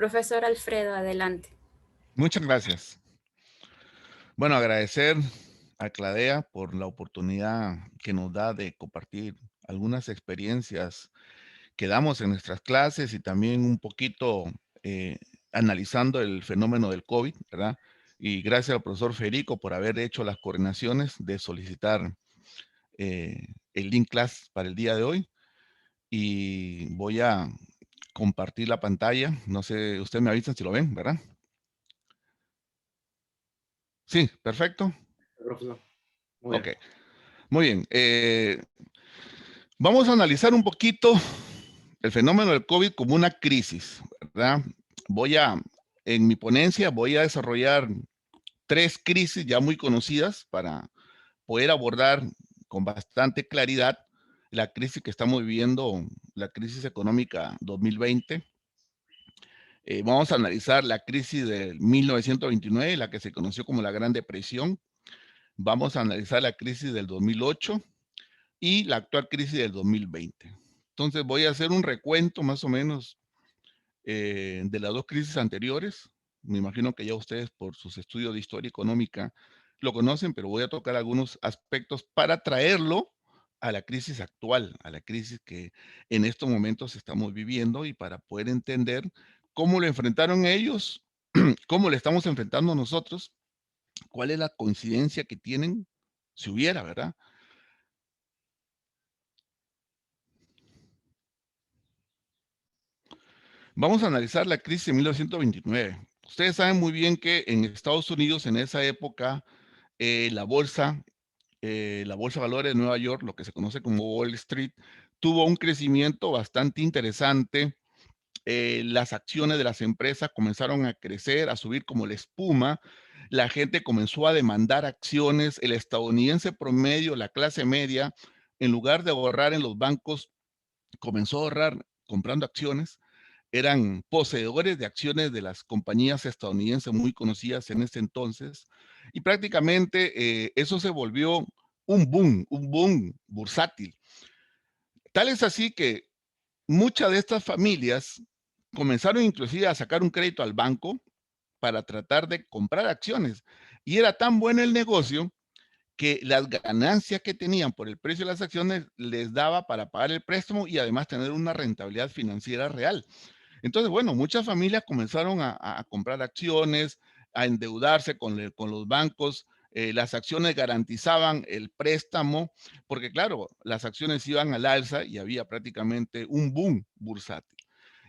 Profesor Alfredo, adelante. Muchas gracias. Bueno, agradecer a Cladea por la oportunidad que nos da de compartir algunas experiencias que damos en nuestras clases y también un poquito eh, analizando el fenómeno del COVID, ¿verdad? Y gracias al profesor Federico por haber hecho las coordinaciones de solicitar el link class para el día de hoy. Y voy a compartir la pantalla. No sé, ustedes me avisan si lo ven, ¿verdad? Sí, perfecto. Profesor. Muy Ok, bien. muy bien. Vamos a analizar un poquito el fenómeno del COVID como una crisis, ¿verdad? En mi ponencia voy a desarrollar 3 crisis ya muy conocidas para poder abordar con bastante claridad la crisis que estamos viviendo, la crisis económica 2020. Vamos a analizar la crisis de 1929, la que se conoció como la Gran Depresión. Vamos a analizar la crisis del 2008 y la actual crisis del 2020. Entonces voy a hacer un recuento más o menos de las 2 crisis anteriores. Me imagino que ya ustedes por sus estudios de historia económica lo conocen, pero voy a tocar algunos aspectos para traerlo a la crisis actual, a la crisis que en estos momentos estamos viviendo y para poder entender cómo lo enfrentaron ellos, cómo le estamos enfrentando nosotros, cuál es la coincidencia que tienen, si hubiera, ¿verdad? Vamos a analizar la crisis de 1929. Ustedes saben muy bien que en Estados Unidos en esa época la bolsa de valores de Nueva York, lo que se conoce como Wall Street, tuvo un crecimiento bastante interesante. Las acciones de las empresas comenzaron a crecer, a subir como la espuma. La gente comenzó a demandar acciones. El estadounidense promedio, la clase media, en lugar de ahorrar en los bancos, comenzó a ahorrar comprando acciones. Eran poseedores de acciones de las compañías estadounidenses muy conocidas en ese entonces, y prácticamente eso se volvió un boom bursátil. Tal es así que muchas de estas familias comenzaron inclusive a sacar un crédito al banco para tratar de comprar acciones, y era tan bueno el negocio que las ganancias que tenían por el precio de las acciones les daba para pagar el préstamo y además tener una rentabilidad financiera real. Entonces, bueno, muchas familias comenzaron a comprar acciones, a endeudarse con los bancos. Las acciones garantizaban el préstamo, porque claro, las acciones iban al alza y había prácticamente un boom bursátil.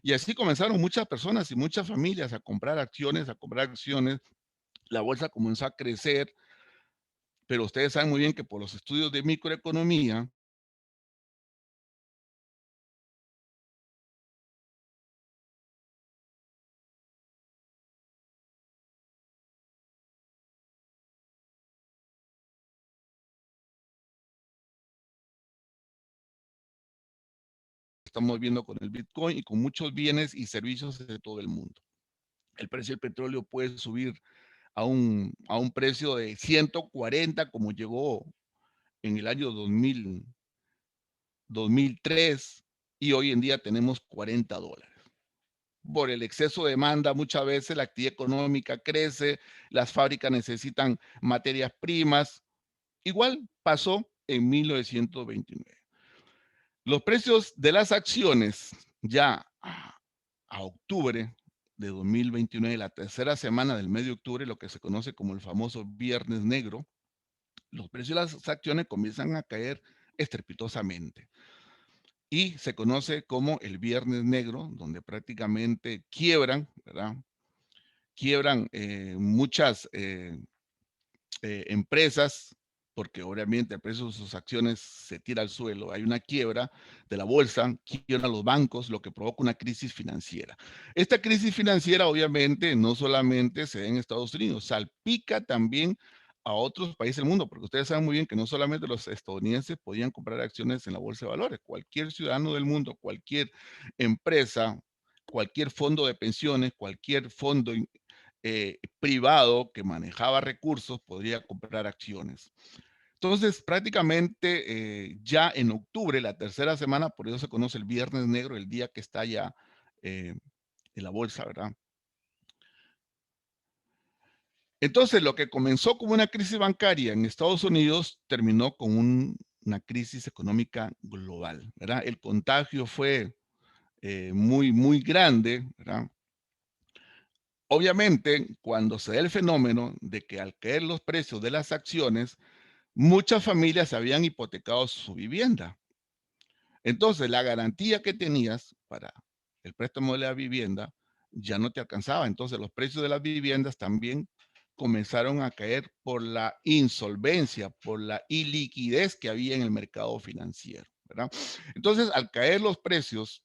Y así comenzaron muchas personas y muchas familias a comprar acciones, a comprar acciones. La bolsa comenzó a crecer, pero ustedes saben muy bien que por los estudios de microeconomía, estamos viendo con el Bitcoin y con muchos bienes y servicios de todo el mundo. El precio del petróleo puede subir a un precio de 140 como llegó en el año 2003, y hoy en día tenemos $40. Por el exceso de demanda, muchas veces la actividad económica crece, las fábricas necesitan materias primas. Igual pasó en 1929. Los precios de las acciones ya a octubre de 2029, la tercera semana del mes de octubre, lo que se conoce como el famoso Viernes Negro, los precios de las acciones comienzan a caer estrepitosamente. Y se conoce como el Viernes Negro, donde prácticamente quiebran, ¿verdad? Quiebran muchas empresas, porque obviamente el precio de sus acciones se tira al suelo. Hay una quiebra de la bolsa, quiebran los bancos, lo que provoca una crisis financiera. Esta crisis financiera obviamente no solamente se da en Estados Unidos, salpica también a otros países del mundo, porque ustedes saben muy bien que no solamente los estadounidenses podían comprar acciones en la bolsa de valores. Cualquier ciudadano del mundo, cualquier empresa, cualquier fondo de pensiones, cualquier fondo privado que manejaba recursos podría comprar acciones. Entonces, prácticamente ya en octubre, la tercera semana, por eso se conoce el Viernes Negro, el día que está ya en la bolsa, ¿verdad? Entonces, lo que comenzó como una crisis bancaria en Estados Unidos terminó con una crisis económica global, ¿verdad? El contagio fue muy grande, ¿verdad? Obviamente, cuando se da el fenómeno de que al caer los precios de las acciones, muchas familias habían hipotecado su vivienda. Entonces, la garantía que tenías para el préstamo de la vivienda ya no te alcanzaba. Entonces, los precios de las viviendas también comenzaron a caer por la insolvencia, por la iliquidez que había en el mercado financiero, ¿verdad? Entonces, al caer los precios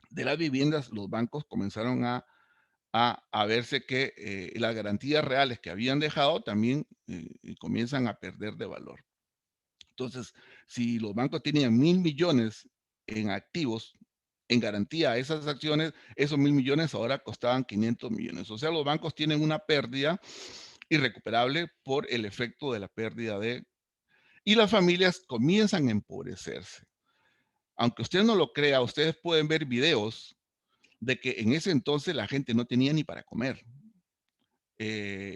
de las viviendas, los bancos comenzaron a verse que las garantías reales que habían dejado también comienzan a perder de valor. Entonces, si los bancos tenían 1.000 millones en activos, en garantía a esas acciones, esos 1.000 millones ahora costaban 500 millones. O sea, los bancos tienen una pérdida irrecuperable por el efecto de la pérdida de... Y las familias comienzan a empobrecerse. Aunque usted no lo crea, ustedes pueden ver videos de que en ese entonces la gente no tenía ni para comer.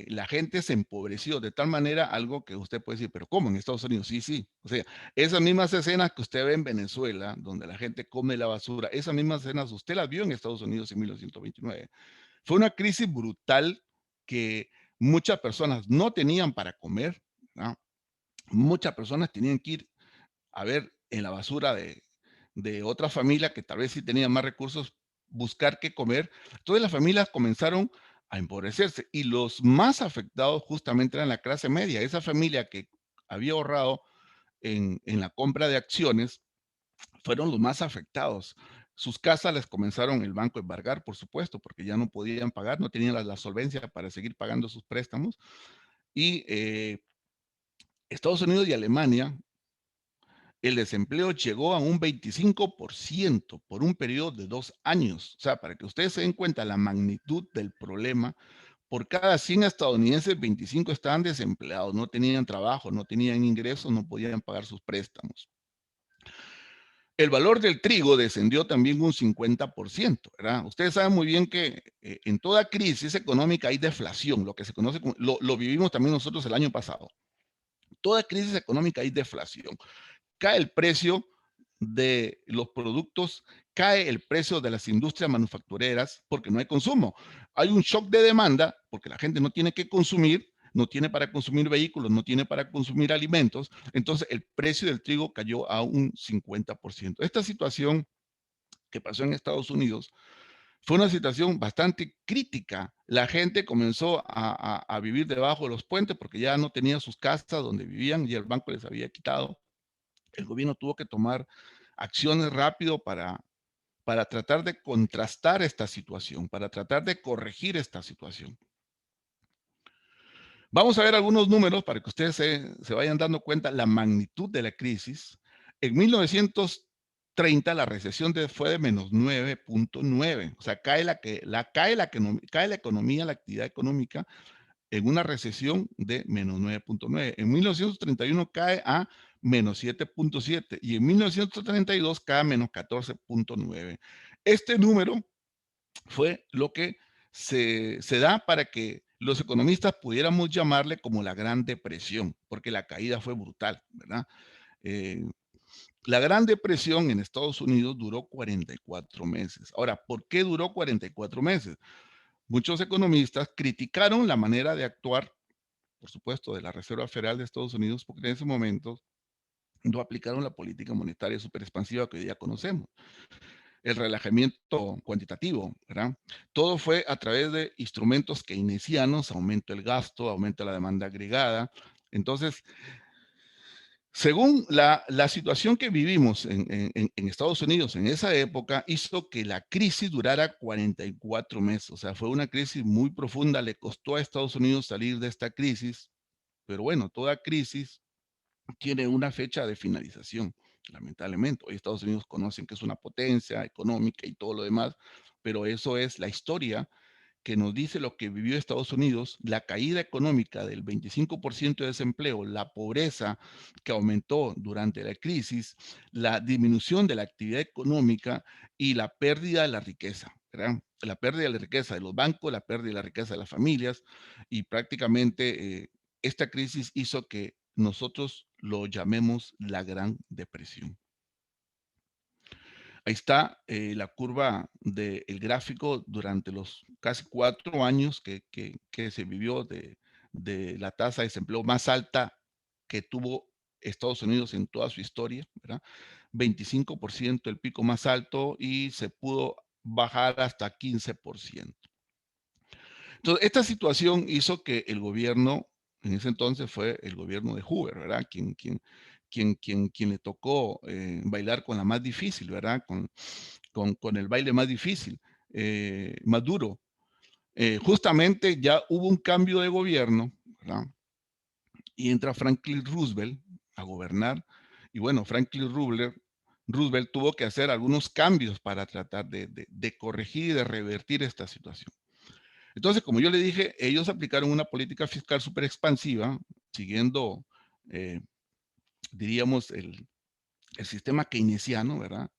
La gente se empobreció de tal manera, algo que usted puede decir, pero ¿cómo en Estados Unidos? Sí, sí. O sea, esas mismas escenas que usted ve en Venezuela, donde la gente come la basura, esas mismas escenas usted las vio en Estados Unidos en 1929. Fue una crisis brutal que muchas personas no tenían para comer, ¿no? Muchas personas tenían que ir a ver en la basura de otra familia que tal vez sí tenía más recursos, buscar qué comer. Todas las familias comenzaron a empobrecerse y los más afectados justamente eran la clase media, esa familia que había ahorrado en la compra de acciones, fueron los más afectados. Sus casas les comenzaron el banco a embargar, por supuesto, porque ya no podían pagar, no tenían la solvencia para seguir pagando sus préstamos. Y Estados Unidos y Alemania, el desempleo llegó a un 25% por un periodo de 2 años. O sea, para que ustedes se den cuenta la magnitud del problema, por cada 100 estadounidenses, 25 estaban desempleados, no tenían trabajo, no tenían ingresos, no podían pagar sus préstamos. El valor del trigo descendió también un 50%, ¿verdad? Ustedes saben muy bien que en toda crisis económica hay deflación, lo que se conoce como, lo vivimos también nosotros el año pasado. Toda crisis económica hay deflación. Cae el precio de los productos, cae el precio de las industrias manufactureras porque no hay consumo. Hay un shock de demanda porque la gente no tiene que consumir, no tiene para consumir vehículos, no tiene para consumir alimentos. Entonces el precio del trigo cayó a un 50%. Esta situación que pasó en Estados Unidos fue una situación bastante crítica. La gente comenzó a vivir debajo de los puentes porque ya no tenía sus casas donde vivían y el banco les había quitado. El gobierno tuvo que tomar acciones rápido para tratar de contrastar esta situación, para tratar de corregir esta situación. Vamos a ver algunos números para que ustedes se vayan dando cuenta la magnitud de la crisis. En 1930 la recesión fue de menos 9.9, o sea, cae la economía, la actividad económica en una recesión de menos 9.9. En 1931 cae a menos 7.7 y en 1932 cae a menos 14.9. Este número fue lo que se da para que los economistas pudiéramos llamarle como la Gran Depresión, porque la caída fue brutal, ¿verdad? Eh, la Gran Depresión en Estados Unidos duró 44 meses. Ahora, ¿por qué duró 44 meses? Muchos economistas criticaron la manera de actuar, por supuesto, de la Reserva Federal de Estados Unidos, porque en ese momento no aplicaron la política monetaria súper expansiva que hoy día conocemos. El relajamiento cuantitativo, ¿verdad? Todo fue a través de instrumentos keynesianos, aumento del gasto, aumento de la demanda agregada. Entonces, según la situación que vivimos en Estados Unidos en esa época, hizo que la crisis durara 44 meses. O sea, fue una crisis muy profunda, le costó a Estados Unidos salir de esta crisis, pero bueno, toda crisis tiene una fecha de finalización, lamentablemente. Hoy Estados Unidos conocen que es una potencia económica y todo lo demás, pero eso es la historia que nos dice lo que vivió Estados Unidos, la caída económica del 25% de desempleo, la pobreza que aumentó durante la crisis, la disminución de la actividad económica y la pérdida de la riqueza. ¿verdad? La pérdida de la riqueza de los bancos, la pérdida de la riqueza de las familias, y prácticamente esta crisis hizo que nosotros lo llamemos la Gran Depresión. Ahí está la curva del gráfico durante los casi 4 años que se vivió de la tasa de desempleo más alta que tuvo Estados Unidos en toda su historia, ¿verdad? 25%, el pico más alto, y se pudo bajar hasta 15%. Entonces, esta situación hizo que el gobierno, en ese entonces fue el gobierno de Hoover, ¿verdad? Quien le tocó bailar con la más difícil, ¿verdad? Con el baile más difícil, más duro. Justamente ya hubo un cambio de gobierno, ¿verdad? Y entra Franklin Roosevelt a gobernar. Y bueno, Roosevelt tuvo que hacer algunos cambios para tratar de corregir y de revertir esta situación. Entonces, como yo le dije, ellos aplicaron una política fiscal súper expansiva, siguiendo, diríamos, el sistema keynesiano, ¿verdad?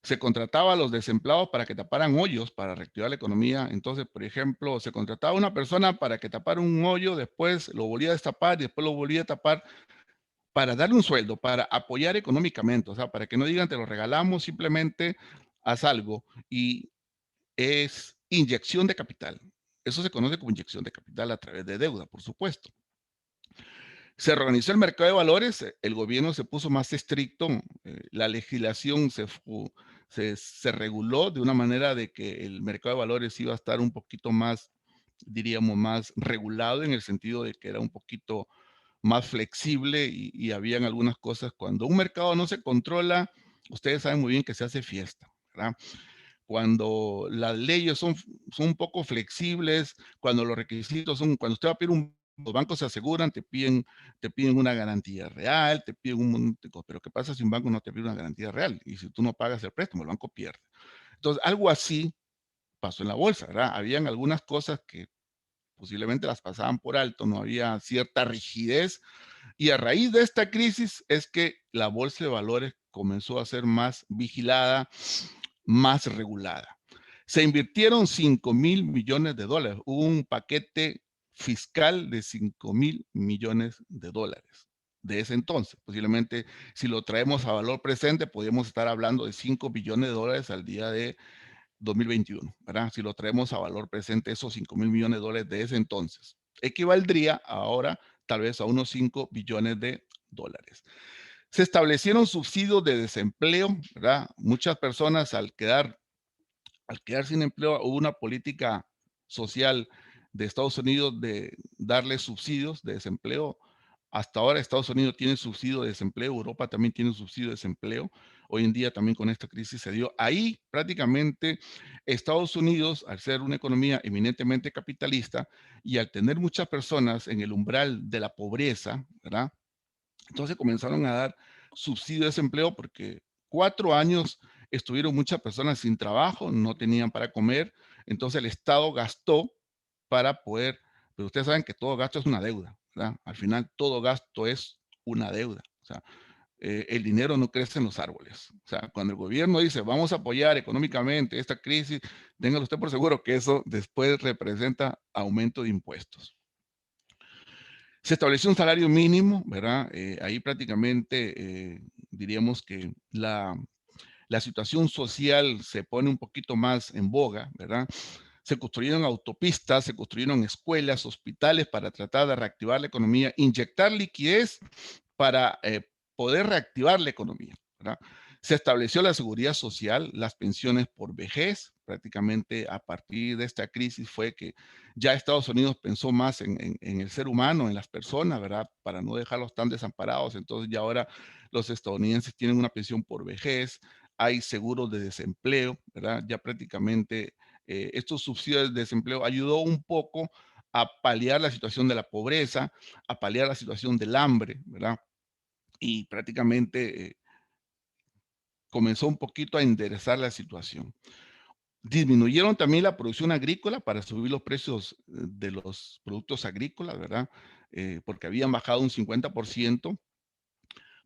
Se contrataba a los desempleados para que taparan hoyos para reactivar la economía. Entonces, por ejemplo, se contrataba a una persona para que tapara un hoyo, después lo volvía a destapar y después lo volvía a tapar para darle un sueldo, para apoyar económicamente, o sea, para que no digan te lo regalamos, simplemente haz algo. Y es inyección de capital. Eso se conoce como inyección de capital a través de deuda, por supuesto. Se reorganizó el mercado de valores, el gobierno se puso más estricto, la legislación se reguló de una manera de que el mercado de valores iba a estar un poquito más, diríamos, más regulado, en el sentido de que era un poquito más flexible, y habían algunas cosas. Cuando un mercado no se controla, ustedes saben muy bien que se hace fiesta, ¿verdad? Cuando las leyes son un poco flexibles, cuando los requisitos son, cuando usted va a pedir los bancos se aseguran, te piden una garantía real, te piden un montón de cosas. Pero ¿qué pasa si un banco no te pide una garantía real? Y si tú no pagas el préstamo, el banco pierde. Entonces, algo así pasó en la bolsa, ¿verdad? Habían algunas cosas que posiblemente las pasaban por alto, no había cierta rigidez, y a raíz de esta crisis es que la bolsa de valores comenzó a ser más vigilada, más regulada. Se invirtieron $5,000 millones. Hubo un paquete fiscal de $5,000 millones de ese entonces. Posiblemente, si lo traemos a valor presente, podríamos estar hablando de $5 billones al día de 2021, ¿verdad? Si lo traemos a valor presente, esos $5,000 millones de ese entonces equivaldría ahora tal vez a unos $5 billones. Se establecieron subsidios de desempleo, ¿verdad? Muchas personas al quedar sin empleo, hubo una política social de Estados Unidos de darle subsidios de desempleo. Hasta ahora Estados Unidos tiene subsidio de desempleo, Europa también tiene subsidio de desempleo. Hoy en día también con esta crisis se dio. Ahí prácticamente Estados Unidos, al ser una economía eminentemente capitalista y al tener muchas personas en el umbral de la pobreza, ¿verdad? Entonces comenzaron a dar subsidio de desempleo porque 4 años estuvieron muchas personas sin trabajo, no tenían para comer. Entonces el Estado gastó para poder, pero ustedes saben que todo gasto es una deuda, ¿verdad? Al final todo gasto es una deuda. O sea, el dinero no crece en los árboles. O sea, cuando el gobierno dice vamos a apoyar económicamente esta crisis, téngalo usted por seguro que eso después representa aumento de impuestos. Se estableció un salario mínimo, ¿verdad? Ahí prácticamente diríamos que la situación social se pone un poquito más en boga, ¿verdad? Se construyeron autopistas, se construyeron escuelas, hospitales para tratar de reactivar la economía, inyectar liquidez para poder reactivar la economía, ¿verdad? Se estableció la seguridad social, las pensiones por vejez. Prácticamente a partir de esta crisis fue que ya Estados Unidos pensó más en el ser humano, en las personas, ¿verdad? Para no dejarlos tan desamparados. Entonces ya ahora los estadounidenses tienen una pensión por vejez, hay seguros de desempleo, ¿verdad? Ya prácticamente estos subsidios de desempleo ayudó un poco a paliar la situación de la pobreza, a paliar la situación del hambre, ¿verdad? Y prácticamente comenzó un poquito a enderezar la situación. Disminuyeron también la producción agrícola para subir los precios de los productos agrícolas, ¿verdad? Porque habían bajado un 50%.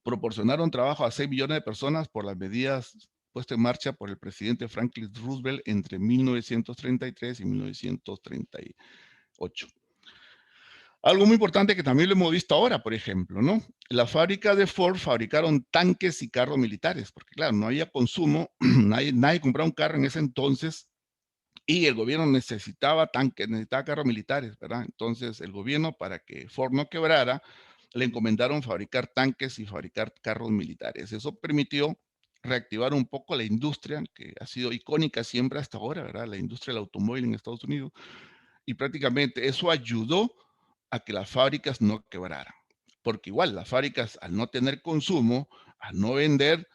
Proporcionaron trabajo a 6 millones de personas por las medidas puesto en marcha por el presidente Franklin Roosevelt entre 1933 y 1938. Algo muy importante que también lo hemos visto ahora, por ejemplo, ¿no? Las fábricas de Ford fabricaron tanques y carros militares, porque claro, no había consumo, nadie compraba un carro en ese entonces y el gobierno necesitaba tanques, necesitaba carros militares, ¿verdad? Entonces el gobierno, para que Ford no quebrara, le encomendaron fabricar tanques y fabricar carros militares. Eso permitió reactivar un poco la industria, que ha sido icónica siempre hasta ahora, ¿verdad? La industria del automóvil en Estados Unidos. Y prácticamente eso ayudó a que las fábricas no quebraran. Porque igual las fábricas, al no tener consumo, al no vender,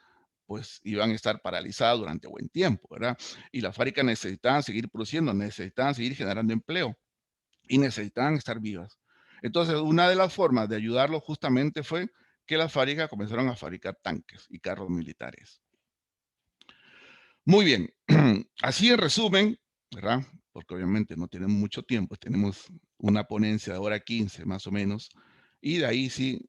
pues iban a estar paralizadas durante buen tiempo, ¿verdad? Y las fábricas necesitaban seguir produciendo, necesitaban seguir generando empleo y necesitaban estar vivas. Entonces, una de las formas de ayudarlo justamente fue que las fábricas comenzaron a fabricar tanques y carros militares. Muy bien, así en resumen, ¿verdad? Porque obviamente no tenemos mucho tiempo, tenemos una ponencia de hora 15 más o menos, y de ahí sí,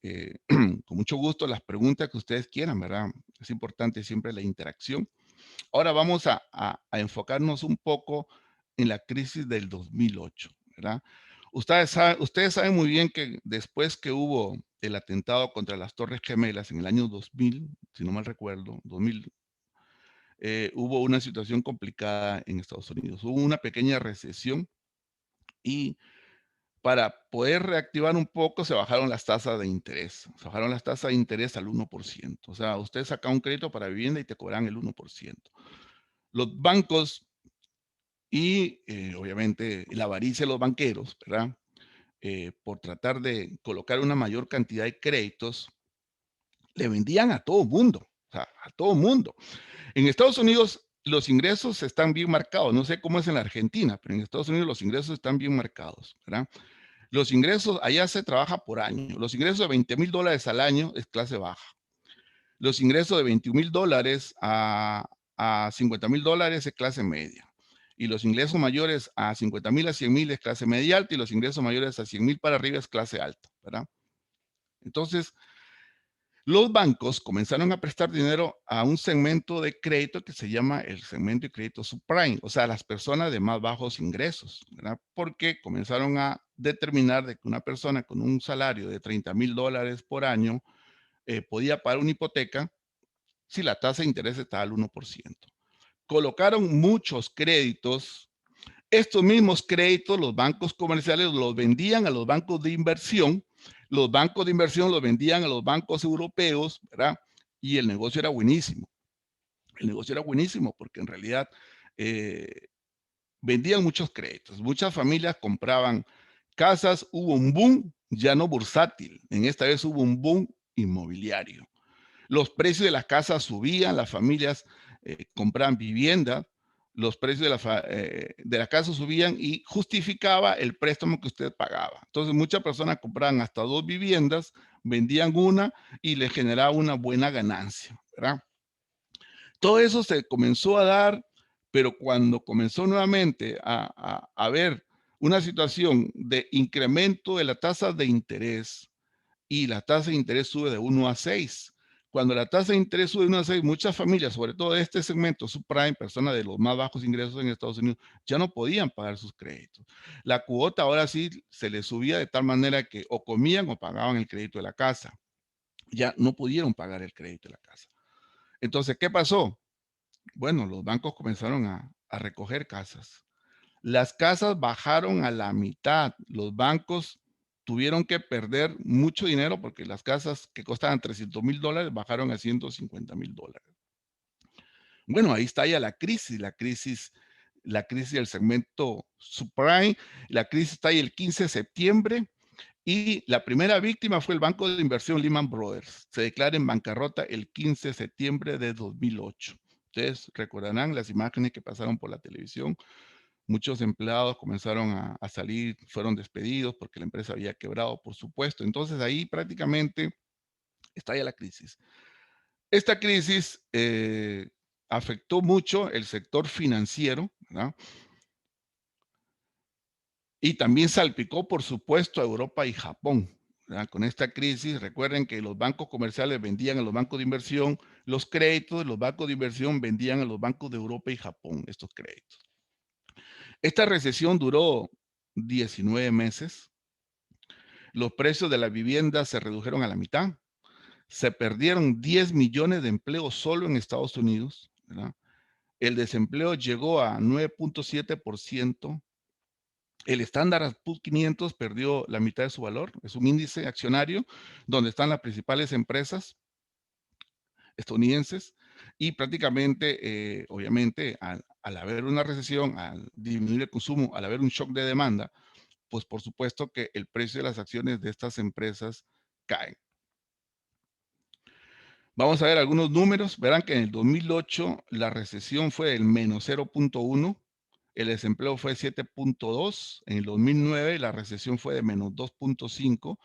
con mucho gusto las preguntas que ustedes quieran, ¿verdad? Es importante siempre la interacción. Ahora vamos a enfocarnos un poco en la crisis del 2008, ¿verdad? Ustedes saben muy bien que después que hubo el atentado contra las Torres Gemelas en el año 2000, si no mal recuerdo, 2000, hubo una situación complicada en Estados Unidos. Hubo una pequeña recesión y para poder reactivar un poco se bajaron las tasas de interés. Se bajaron las tasas de interés al 1%. O sea, usted saca un crédito para vivienda y te cobran el 1%. Los bancos y obviamente la avaricia de los banqueros, ¿verdad? Por tratar de colocar una mayor cantidad de créditos, le vendían a todo mundo. O sea, a todo mundo. En Estados Unidos los ingresos están bien marcados. No sé cómo es en la Argentina, pero en Estados Unidos los ingresos están bien marcados, ¿verdad? Los ingresos, allá se trabaja por año. Los ingresos de $20,000 al año es clase baja. Los ingresos de $21,000 a $50,000 es clase media. Y los ingresos mayores a 50,000 a 100,000 es clase media alta y los ingresos mayores a 100,000 para arriba es clase alta, ¿verdad? Entonces, los bancos comenzaron a prestar dinero a un segmento de crédito que se llama el segmento de crédito subprime, o sea, las personas de más bajos ingresos, ¿verdad? Porque comenzaron a determinar de que una persona con un salario de $30,000 por año podía pagar una hipoteca si la tasa de interés estaba al 1%. Colocaron muchos créditos. Estos mismos créditos, los bancos comerciales los vendían a los bancos de inversión. Los bancos de inversión los vendían a los bancos europeos, ¿verdad? Y el negocio era buenísimo. El negocio era buenísimo porque en realidad vendían muchos créditos. Muchas familias compraban casas. Hubo un boom ya no bursátil. En esta vez hubo un boom inmobiliario. Los precios de las casas subían, las familias compraban vivienda, los precios de la casa subían y justificaba el préstamo que usted pagaba. Entonces muchas personas compraban hasta 2 viviendas, vendían una y le generaba una buena ganancia, ¿verdad? Todo eso se comenzó a dar, pero cuando comenzó nuevamente a haber una situación de incremento de la tasa de interés y la tasa de interés sube de 1 a 6. Cuando la tasa de interés sube de 1 a 6, muchas familias, sobre todo de este segmento subprime, personas de los más bajos ingresos en Estados Unidos, ya no podían pagar sus créditos. La cuota ahora sí se les subía de tal manera que o comían o pagaban el crédito de la casa. Ya no pudieron pagar el crédito de la casa. Entonces, ¿qué pasó? Bueno, los bancos comenzaron a recoger casas. Las casas bajaron a la mitad. Los bancos tuvieron que perder mucho dinero porque las casas que costaban $300,000 bajaron a $150,000. Bueno, ahí está ya la crisis del segmento subprime. La crisis está ahí el 15 de septiembre y la primera víctima fue el banco de inversión Lehman Brothers. Se declara en bancarrota el 15 de septiembre de 2008. Ustedes recordarán las imágenes que pasaron por la televisión. Muchos empleados comenzaron a salir, fueron despedidos porque la empresa había quebrado, por supuesto. Entonces ahí prácticamente estalla la crisis. Esta crisis afectó mucho el sector financiero, ¿verdad? Y también salpicó, por supuesto, a Europa y Japón, ¿verdad? Con esta crisis, recuerden que los bancos comerciales vendían a los bancos de inversión, los créditos de los bancos de inversión vendían a los bancos de Europa y Japón estos créditos. Esta recesión duró 19 meses. Los precios de la vivienda se redujeron a la mitad. Se perdieron 10 millones de empleos solo en Estados Unidos, ¿verdad? El desempleo llegó a 9.7%. El Standard Poor's 500 perdió la mitad de su valor. Es un índice accionario donde están las principales empresas estadounidenses y prácticamente, obviamente, al haber una recesión, al disminuir el consumo, al haber un shock de demanda, pues por supuesto que el precio de las acciones de estas empresas caen. Vamos a ver algunos números. Verán que en el 2008 la recesión fue del menos 0.1, el desempleo fue 7.2, en el 2009 la recesión fue de menos 2.5,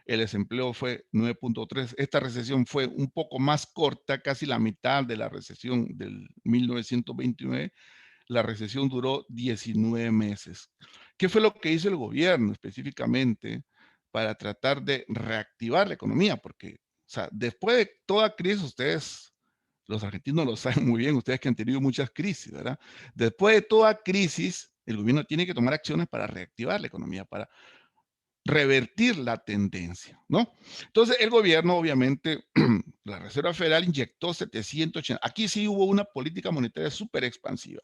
el desempleo fue 9.3. Esta recesión fue un poco más corta, casi la mitad de la recesión del 1929. La recesión duró 19 meses. ¿Qué fue lo que hizo el gobierno específicamente para tratar de reactivar la economía? Porque, o sea, después de toda crisis, ustedes, los argentinos lo saben muy bien, ustedes que han tenido muchas crisis, ¿verdad? Después de toda crisis, el gobierno tiene que tomar acciones para reactivar la economía, para revertir la tendencia, ¿no? Entonces, el gobierno, obviamente, la Reserva Federal inyectó 780. Aquí sí hubo una política monetaria súper expansiva.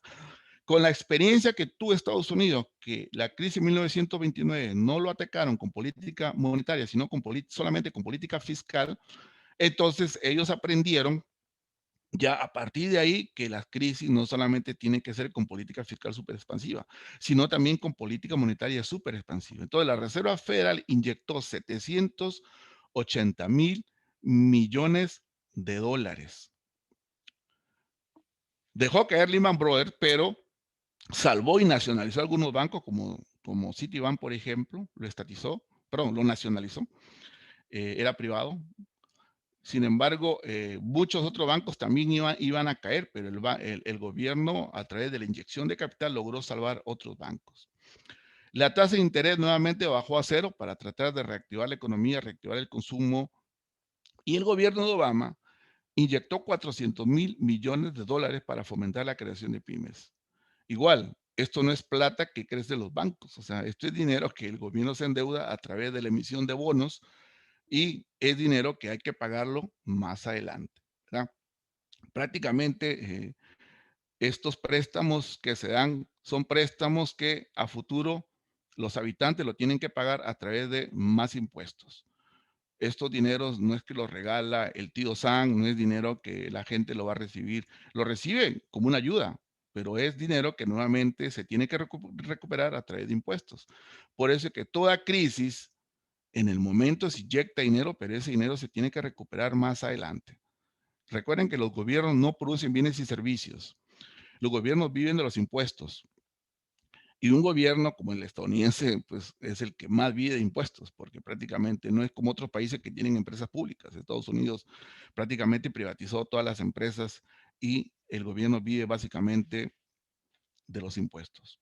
Con la experiencia que tuvo Estados Unidos, que la crisis de 1929 no lo atacaron con política monetaria, sino solamente con política fiscal, entonces ellos aprendieron ya a partir de ahí que las crisis no solamente tienen que ser con política fiscal súper expansiva, sino también con política monetaria súper expansiva. Entonces la Reserva Federal inyectó 780.000 millones de dólares. Dejó caer Lehman Brothers, pero salvó y nacionalizó algunos bancos como Citibank, por ejemplo, lo estatizó, perdón, lo nacionalizó, era privado. Sin embargo, muchos otros bancos también iban a caer, pero el gobierno, a través de la inyección de capital, logró salvar otros bancos. La tasa de interés nuevamente bajó a cero para tratar de reactivar la economía, reactivar el consumo, y el gobierno de Obama inyectó 400.000 millones de dólares para fomentar la creación de pymes. Igual, esto no es plata que crece de los bancos, o sea, esto es dinero que el gobierno se endeuda a través de la emisión de bonos y es dinero que hay que pagarlo más adelante, ¿verdad? Prácticamente estos préstamos que se dan son préstamos que a futuro los habitantes lo tienen que pagar a través de más impuestos. Estos dineros no es que los regala el tío Sam, no es dinero que la gente lo va a recibir, lo reciben como una ayuda, pero es dinero que nuevamente se tiene que recuperar a través de impuestos. Por eso es que toda crisis, en el momento se inyecta dinero, pero ese dinero se tiene que recuperar más adelante. Recuerden que los gobiernos no producen bienes y servicios. Los gobiernos viven de los impuestos. Y un gobierno como el estadounidense, pues es el que más vive de impuestos, porque prácticamente no es como otros países que tienen empresas públicas. Estados Unidos prácticamente privatizó todas las empresas y el gobierno vive básicamente de los impuestos.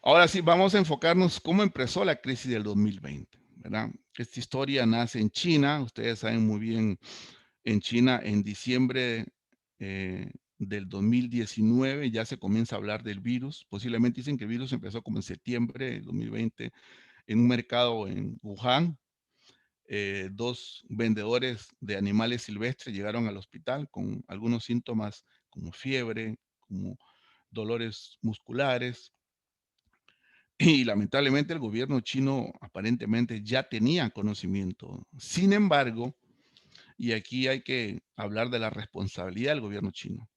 Ahora sí, vamos a enfocarnos cómo empezó la crisis del 2020, ¿verdad? Esta historia nace en China, ustedes saben muy bien, en China en diciembre del 2019 ya se comienza a hablar del virus. Posiblemente dicen que el virus empezó como en septiembre del 2020 en un mercado en Wuhan. Dos vendedores de animales silvestres llegaron al hospital con algunos síntomas como fiebre, como dolores musculares. Y lamentablemente el gobierno chino aparentemente ya tenía conocimiento. Sin embargo, y aquí hay que hablar de la responsabilidad del gobierno chino.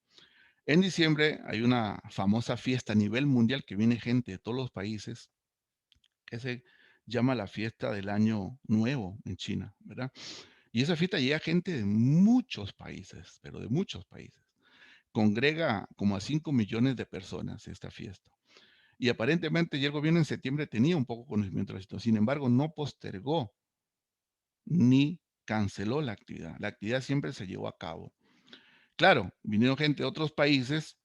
En diciembre hay una famosa fiesta a nivel mundial que viene gente de todos los países, que se llama la fiesta del Año Nuevo en China, ¿verdad? Y esa fiesta llega gente de muchos países, pero de muchos países. Congrega como a 5 millones de personas esta fiesta. Y aparentemente ya el gobierno en septiembre tenía un poco conocimiento de esto. Sin embargo, no postergó ni canceló la actividad. La actividad siempre se llevó a cabo. Claro, vinieron gente de otros países,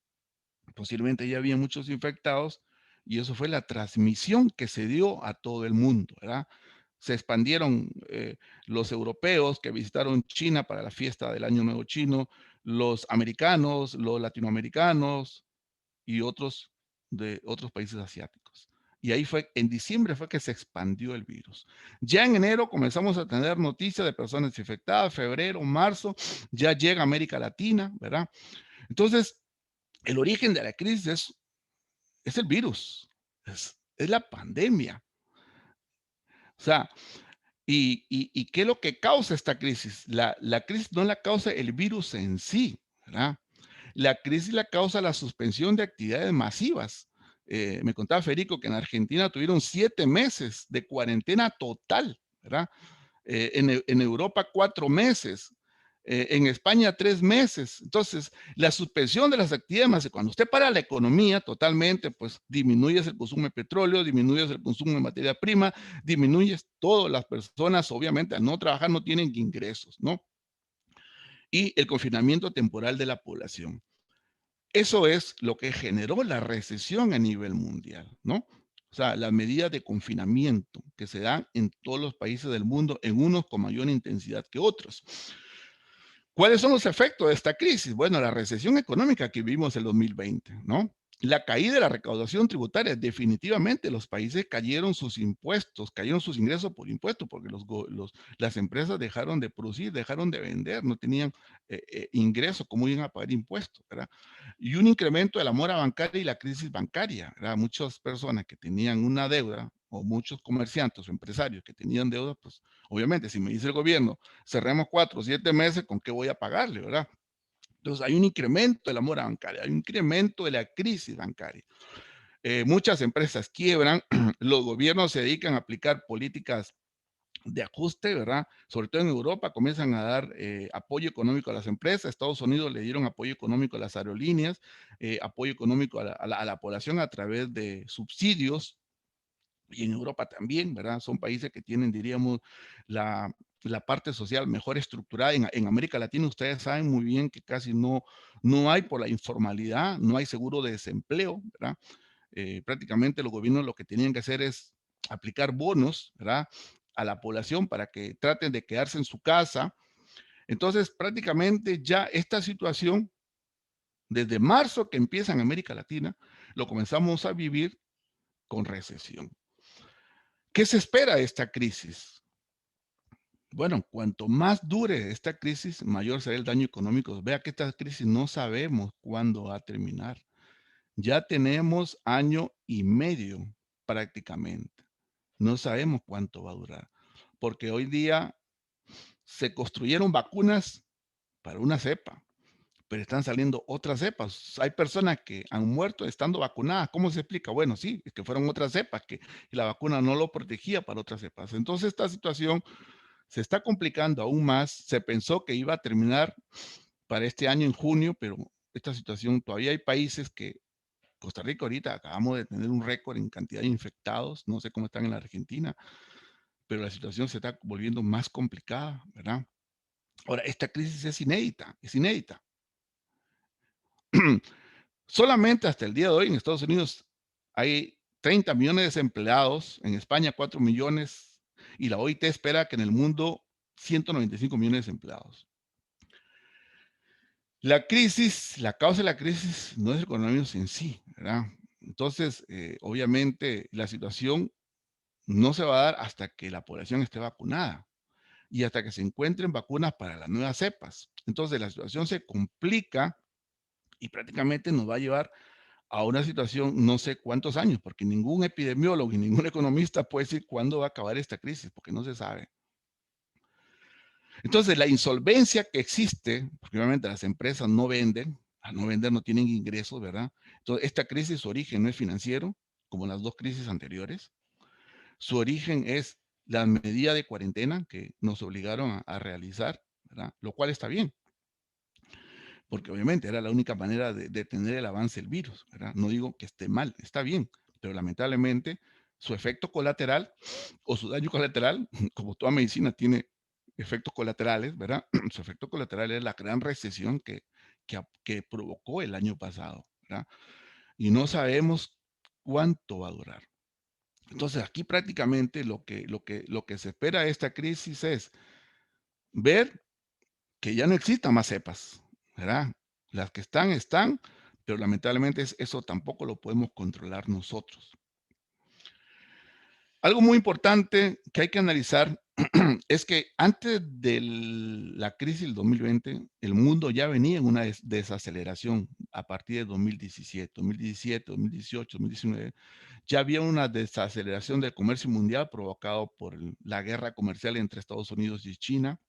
posiblemente ya había muchos infectados, y eso fue la transmisión que se dio a todo el mundo, ¿verdad? se expandieron los europeos que visitaron China para la fiesta del Año Nuevo Chino, los americanos, los latinoamericanos y otros de otros países asiáticos. Y ahí fue, en diciembre fue que se expandió el virus. Ya en enero comenzamos a tener noticias de personas infectadas, febrero, marzo, ya llega a América Latina, ¿verdad? Entonces, el origen de la crisis es el virus, es la pandemia. O sea, ¿y qué es lo que causa esta crisis? La crisis no la causa el virus en sí, ¿verdad? La crisis la causa la suspensión de actividades masivas. Me contaba Federico que en Argentina tuvieron 7 meses de cuarentena total, ¿verdad? En Europa 4 meses, en España 3 meses. Entonces, la suspensión de las actividades, cuando usted para la economía totalmente, pues disminuyes el consumo de petróleo, disminuyes el consumo de materia prima, disminuyes todo. Las personas, obviamente, al no trabajar no tienen ingresos, ¿no? Y el confinamiento temporal de la población. Eso es lo que generó la recesión a nivel mundial, ¿no? O sea, las medidas de confinamiento que se dan en todos los países del mundo, en unos con mayor intensidad que otros. ¿Cuáles son los efectos de esta crisis? Bueno, la recesión económica que vivimos en el 2020, ¿no? La caída de la recaudación tributaria. Definitivamente los países cayeron sus impuestos, cayeron sus ingresos por impuestos, porque las empresas dejaron de producir, dejaron de vender, no tenían ingresos, ¿cómo iban a pagar impuestos? ¿Verdad? Y un incremento de la mora bancaria y la crisis bancaria. ¿Verdad? Muchas personas que tenían una deuda, o muchos comerciantes o empresarios que tenían deuda, pues obviamente si me dice el gobierno, cerremos 4 o 7 meses, ¿con qué voy a pagarle, verdad? Entonces hay un incremento de la mora bancaria, hay un incremento de la crisis bancaria. Muchas empresas quiebran, los gobiernos se dedican a aplicar políticas de ajuste, ¿verdad? Sobre todo en Europa comienzan a dar apoyo económico a las empresas. Estados Unidos le dieron apoyo económico a las aerolíneas, apoyo económico a la población a través de subsidios, y en Europa también, ¿verdad? Son países que tienen, diríamos, la parte social mejor estructurada. En América Latina ustedes saben muy bien que casi no hay por la informalidad, no hay seguro de desempleo, ¿verdad? Prácticamente los gobiernos lo que tenían que hacer es aplicar bonos, ¿verdad? A la población para que traten de quedarse en su casa. Entonces, prácticamente ya esta situación, desde marzo que empieza en América Latina, lo comenzamos a vivir con recesión. ¿Qué se espera de esta crisis? Bueno, cuanto más dure esta crisis, mayor será el daño económico. Vea que esta crisis no sabemos cuándo va a terminar. Ya tenemos año y medio prácticamente. No sabemos cuánto va a durar. Porque hoy día se construyeron vacunas para una cepa, pero están saliendo otras cepas. Hay personas que han muerto estando vacunadas. ¿Cómo se explica? Bueno, sí, es que fueron otras cepas, que la vacuna no lo protegía para otras cepas. Entonces esta situación se está complicando aún más. Se pensó que iba a terminar para este año en junio, pero esta situación, todavía hay países que, Costa Rica ahorita acabamos de tener un récord en cantidad de infectados, no sé cómo están en la Argentina, pero la situación se está volviendo más complicada, ¿verdad? Ahora, esta crisis es inédita, es inédita. Solamente hasta el día de hoy en Estados Unidos hay 30 millones de desempleados, en España 4 millones, y la OIT espera que en el mundo 195 millones de desempleados. La crisis, la causa de la crisis no es el coronavirus en sí, ¿verdad? Entonces, obviamente, la situación no se va a dar hasta que la población esté vacunada y hasta que se encuentren vacunas para las nuevas cepas. Entonces, la situación se complica y prácticamente nos va a llevar a una situación no sé cuántos años, porque ningún epidemiólogo y ningún economista puede decir cuándo va a acabar esta crisis, porque no se sabe. Entonces, la insolvencia que existe, porque obviamente las empresas no venden, al no vender no tienen ingresos, ¿verdad? Entonces, esta crisis, su origen no es financiero, como las dos crisis anteriores. Su origen es la medida de cuarentena que nos obligaron a realizar, ¿verdad? Lo cual está bien, porque obviamente era la única manera de detener el avance del virus, ¿verdad? No digo que esté mal, está bien, pero lamentablemente su efecto colateral o su daño colateral, como toda medicina tiene efectos colaterales, ¿verdad? Su efecto colateral es la gran recesión que provocó el año pasado, ¿verdad? Y no sabemos cuánto va a durar. Entonces, aquí prácticamente lo que se espera de esta crisis es ver que ya no existan más cepas, ¿verdad? Las que están, pero lamentablemente eso tampoco lo podemos controlar nosotros. Algo muy importante que hay que analizar es que antes de la crisis del 2020, el mundo ya venía en una desaceleración a partir de 2017, 2018, 2019. Ya había una desaceleración del comercio mundial provocado por la guerra comercial entre Estados Unidos y China.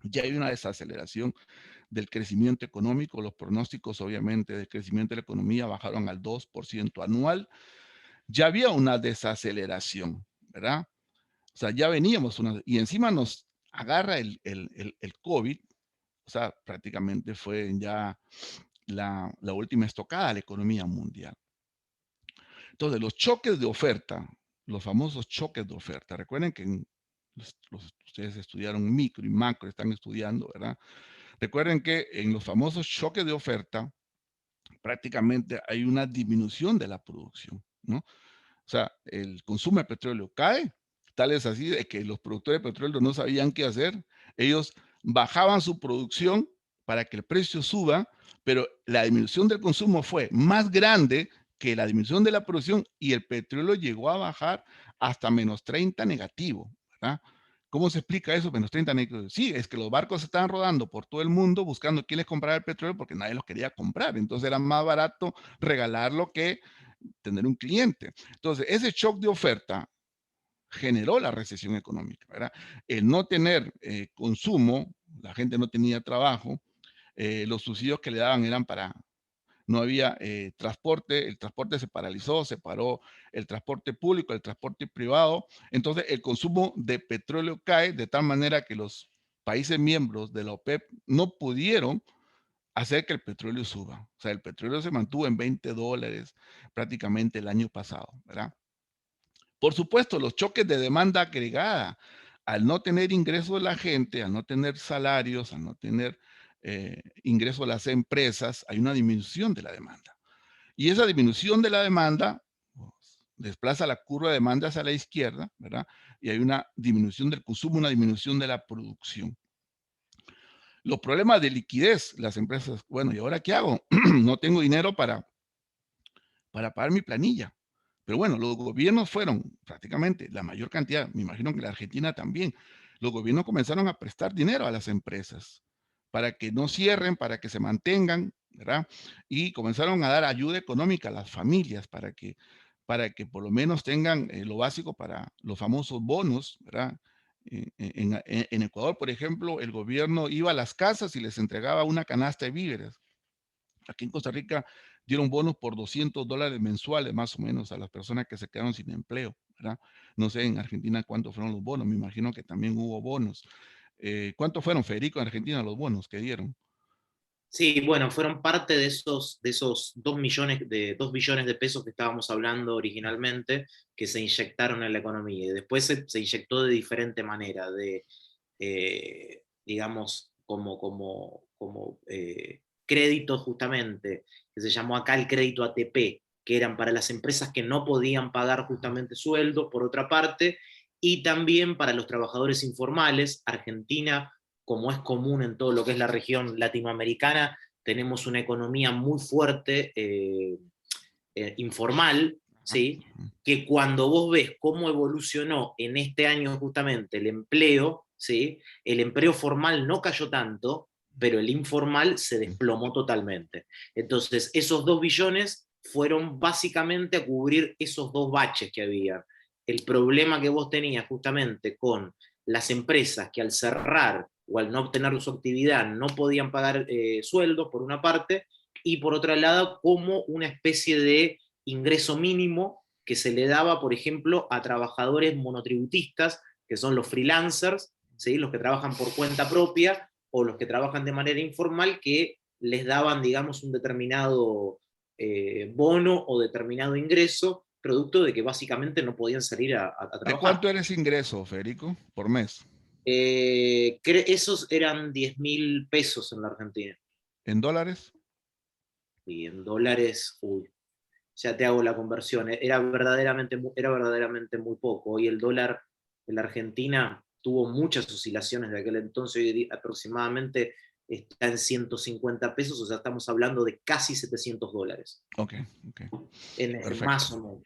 Ya hay una desaceleración del crecimiento económico. Los pronósticos, obviamente, del crecimiento de la economía bajaron al 2% anual. Ya había una desaceleración, ¿verdad? O sea, ya veníamos y encima nos agarra el COVID, o sea, prácticamente fue ya la última estocada a la economía mundial. Entonces, los choques de oferta, los famosos choques de oferta, recuerden que ustedes estudiaron micro y macro, están estudiando, ¿verdad? Recuerden que en los famosos choques de oferta, prácticamente hay una disminución de la producción, ¿no? O sea, el consumo de petróleo cae, tal es así de que los productores de petróleo no sabían qué hacer. Ellos bajaban su producción para que el precio suba, pero la disminución del consumo fue más grande que la disminución de la producción y el petróleo llegó a bajar hasta menos 30 negativo, ¿verdad? ¿Cómo se explica eso? Menos 30 negativo. Sí, es que los barcos estaban rodando por todo el mundo buscando quién les comprara el petróleo porque nadie los quería comprar. Entonces era más barato regalarlo que tener un cliente. Entonces, ese shock de oferta generó la recesión económica, ¿verdad? El no tener consumo, la gente no tenía trabajo, los subsidios que le daban eran no había transporte, el transporte se paralizó, se paró el transporte público, el transporte privado, entonces el consumo de petróleo cae de tal manera que los países miembros de la OPEP no pudieron hacer que el petróleo suba. O sea, el petróleo se mantuvo en $20 prácticamente el año pasado, ¿verdad? Por supuesto, los choques de demanda agregada, al no tener ingresos de la gente, al no tener salarios, al no tener ingresos de las empresas, hay una disminución de la demanda. Y esa disminución de la demanda pues, desplaza la curva de demanda hacia la izquierda, ¿verdad? Y hay una disminución del consumo, una disminución de la producción. Los problemas de liquidez, las empresas, bueno, ¿y ahora qué hago? No tengo dinero para pagar mi planilla. Pero bueno, los gobiernos fueron prácticamente la mayor cantidad, me imagino que la Argentina también, los gobiernos comenzaron a prestar dinero a las empresas para que no cierren, para que se mantengan, ¿verdad? Y comenzaron a dar ayuda económica a las familias para que por lo menos tengan lo básico para los famosos bonos, ¿verdad? En Ecuador, por ejemplo, el gobierno iba a las casas y les entregaba una canasta de víveres. Aquí en Costa Rica dieron bonos por $200 mensuales más o menos a las personas que se quedaron sin empleo, ¿verdad? No sé en Argentina cuántos fueron los bonos, me imagino que también hubo bonos. ¿Cuántos fueron, Federico, en Argentina los bonos que dieron? Sí, bueno, fueron parte de esos 2 billones de pesos que estábamos hablando originalmente, que se inyectaron en la economía. Y después se inyectó de diferente manera, digamos, como crédito justamente, que se llamó acá el crédito ATP, que eran para las empresas que no podían pagar justamente sueldos, por otra parte, y también para los trabajadores informales. Argentina, como es común en todo lo que es la región latinoamericana, tenemos una economía muy fuerte, informal, ¿sí? Que cuando vos ves cómo evolucionó en este año justamente el empleo, ¿sí? El empleo formal no cayó tanto, pero el informal se desplomó totalmente. Entonces, esos 2 billones fueron básicamente a cubrir esos 2 baches que había. El problema que vos tenías justamente con las empresas que al cerrar o al no obtener su actividad no podían pagar sueldos, por una parte, y por otro lado, como una especie de ingreso mínimo que se le daba, por ejemplo, a trabajadores monotributistas, que son los freelancers, ¿sí? Los que trabajan por cuenta propia o los que trabajan de manera informal, que les daban, digamos, un determinado bono o determinado ingreso, producto de que básicamente no podían salir a ¿De trabajar. cuánto era ese ingreso, Federico, por mes? Esos eran 10.000 pesos en la Argentina. ¿En dólares? Y en dólares, uy, ya te hago la conversión, era verdaderamente muy poco. Hoy el dólar en la Argentina tuvo muchas oscilaciones de aquel entonces, hoy aproximadamente está en 150 pesos, o sea, estamos hablando de casi $700. Ok, ok. Más Perfecto. o menos.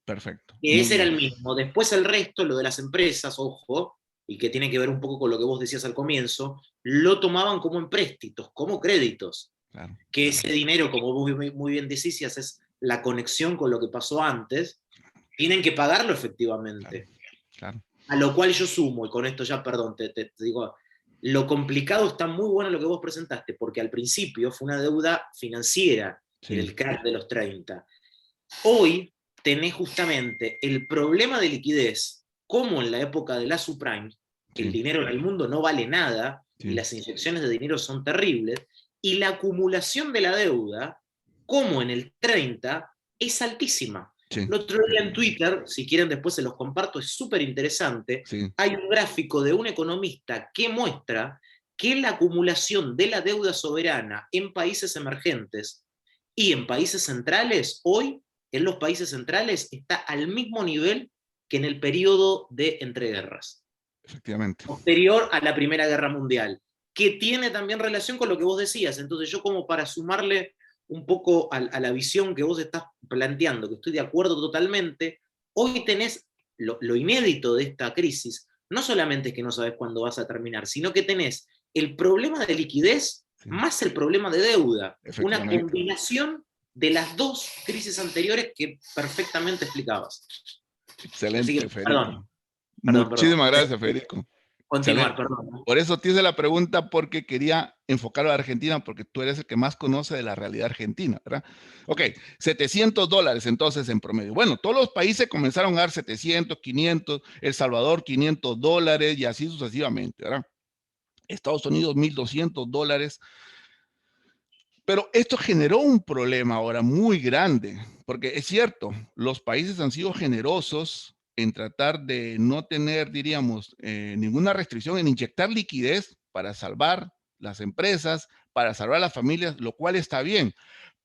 Perfecto. Que Muy ese era bien. el mismo. Después el resto, lo de las empresas, ojo, y que tiene que ver un poco con lo que vos decías al comienzo, lo tomaban como empréstitos, como créditos. Claro, Que claro, ese dinero, como vos muy bien decías, es la conexión con lo que pasó antes, tienen que pagarlo claro, efectivamente. claro. A lo cual yo sumo, y con esto ya, perdón, te digo, lo complicado está muy bueno lo que vos presentaste, porque al principio fue una deuda financiera en Sí, el crack de los 30. Hoy tenés justamente el problema de liquidez, como en la época de la subprime, el sí, dinero en el mundo no vale nada y sí, las inyecciones de dinero son terribles, y la acumulación de la deuda, como en el 30, es altísima. sí, El otro día en Twitter, si quieren después se los comparto, es súper interesante, sí, hay un gráfico de un economista que muestra que la acumulación de la deuda soberana en países emergentes y en países centrales, hoy en los países centrales está al mismo nivel que en el periodo de entreguerras, efectivamente. posterior a la Primera Guerra Mundial, que tiene también relación con lo que vos decías. Entonces yo, como para sumarle un poco a la visión que vos estás planteando, que estoy de acuerdo totalmente, hoy tenés lo inédito de esta crisis, no solamente es que no sabes cuándo vas a terminar, sino que tenés el problema de liquidez Sí, más el problema de deuda, una efectivamente. combinación de las dos crisis anteriores que perfectamente explicabas. Así Excelente, que, perdón, Federico. perdón. Muchísimas gracias, Federico. Continuar, Excelente. perdón, ¿no? Por eso te hice la pregunta, porque quería enfocarlo a Argentina, porque tú eres el que más conoce de la realidad argentina, ¿verdad? Ok, $700 entonces en promedio. Bueno, todos los países comenzaron a dar 700, 500, El Salvador $500 y así sucesivamente, ¿verdad? Estados Unidos $1,200. Pero esto generó un problema ahora muy grande, porque es cierto, los países han sido generosos en tratar de no tener, diríamos, ninguna restricción en inyectar liquidez para salvar las empresas, para salvar a las familias, lo cual está bien,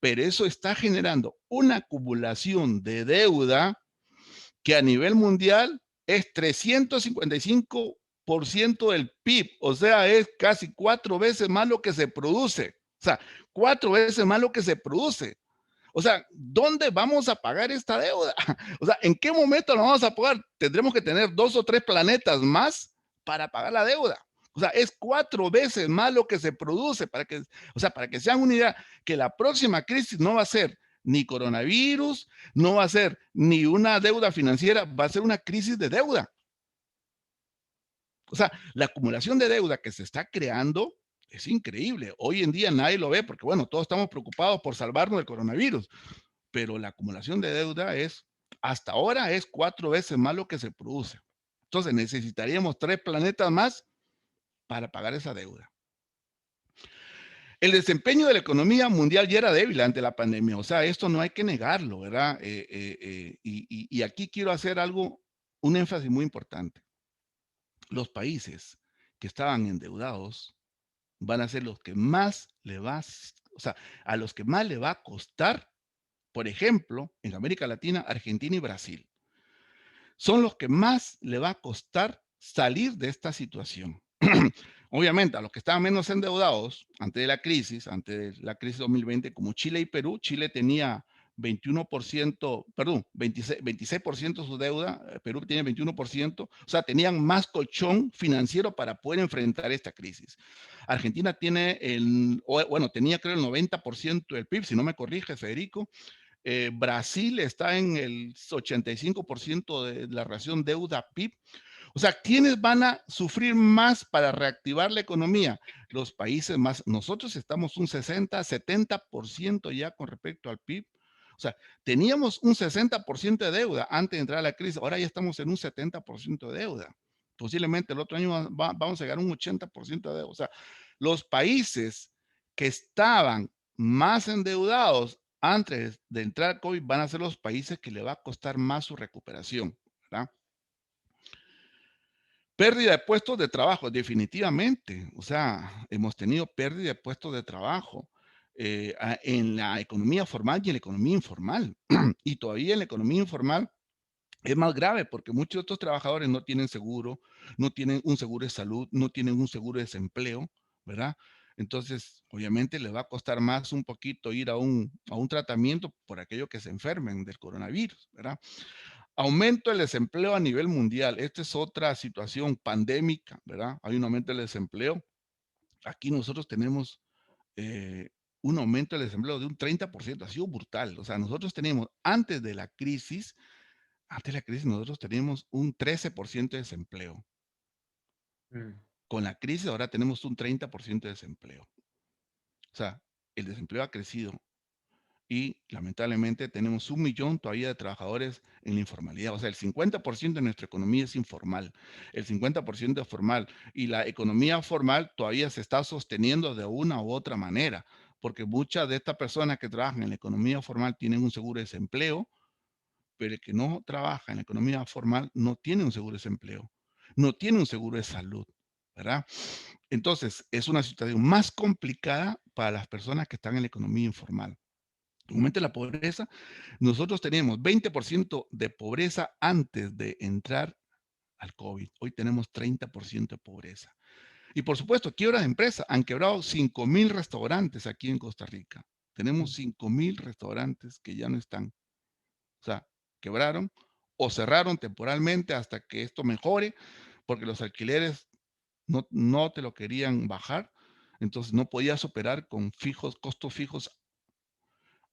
pero eso está generando una acumulación de deuda que a nivel mundial es 355% del PIB, o sea, es casi 4 veces más lo que se produce. O sea, 4 veces más lo que se produce. O sea, ¿dónde vamos a pagar esta deuda? O sea, ¿en qué momento la vamos a pagar? Tendremos que tener 2 o 3 planetas más para pagar la deuda. O sea, es 4 veces más lo que se produce para que, o sea, para que sean una idea, que la próxima crisis no va a ser ni coronavirus, no va a ser ni una deuda financiera, va a ser una crisis de deuda. O sea, la acumulación de deuda que se está creando es increíble. Hoy en día nadie lo ve porque, bueno, todos estamos preocupados por salvarnos del coronavirus, pero la acumulación de deuda es, hasta ahora, es 4 veces más lo que se produce. Entonces necesitaríamos 3 planetas más para pagar esa deuda. El desempeño de la economía mundial ya era débil ante la pandemia, o sea, esto no hay que negarlo, ¿verdad? Y aquí quiero hacer algo, un énfasis muy importante. Los países que estaban endeudados van a ser los que más le va, o sea, a los que más le va a costar, por ejemplo, en América Latina, Argentina y Brasil. Son los que más le va a costar salir de esta situación. Obviamente, a los que estaban menos endeudados antes de la crisis 2020, como Chile y Perú, Chile tenía 21%, perdón, 26% de su deuda, Perú tiene 21%, o sea, tenían más colchón financiero para poder enfrentar esta crisis. Argentina tiene bueno, tenía creo el 90% del PIB, si no me corrige, Federico. Brasil está en el 85% de la relación deuda-PIB. O sea, ¿quiénes van a sufrir más para reactivar la economía? Los países más. Nosotros estamos un 60, 70% ya con respecto al PIB. O sea, teníamos un 60% de deuda antes de entrar a la crisis. Ahora ya estamos en un 70% de deuda. Posiblemente el otro año vamos a llegar a un 80% de deuda. O sea, los países que estaban más endeudados antes de entrar al COVID van a ser los países que le va a costar más su recuperación, ¿verdad? Pérdida de puestos de trabajo, definitivamente. O sea, hemos tenido pérdida de puestos de trabajo. en la economía formal y en la economía informal. Y todavía en la economía informal es más grave porque muchos de estos trabajadores no tienen seguro, no tienen un seguro de salud, no tienen un seguro de desempleo, ¿verdad? Entonces, obviamente les va a costar más un poquito ir a un tratamiento por aquello que se enfermen del coronavirus, ¿verdad? Aumento del desempleo a nivel mundial. Esta es otra situación pandémica, ¿verdad? Hay un aumento del desempleo. Aquí nosotros tenemos un aumento del desempleo de un 30%. Ha sido brutal. O sea, nosotros teníamos antes de la crisis nosotros teníamos un 13% de desempleo. Con la crisis ahora tenemos un 30% de desempleo. O sea, el desempleo ha crecido y lamentablemente tenemos 1 millón todavía de trabajadores en la informalidad. O sea, el 50% de nuestra economía es informal, el 50% es formal y la economía formal todavía se está sosteniendo de una u otra manera, porque muchas de estas personas que trabajan en la economía formal tienen un seguro de desempleo, pero el que no trabaja en la economía formal no tiene un seguro de desempleo, no tiene un seguro de salud, ¿verdad? Entonces, es una situación más complicada para las personas que están en la economía informal. Aumenta la pobreza. Nosotros teníamos 20% de pobreza antes de entrar al COVID. Hoy tenemos 30% de pobreza. Y por supuesto, quiebras de empresa. Han quebrado 5,000 restaurantes aquí en Costa Rica. Tenemos 5,000 restaurantes que ya no están. O sea, quebraron o cerraron temporalmente hasta que esto mejore, porque los alquileres no te lo querían bajar. Entonces no podías operar con costos fijos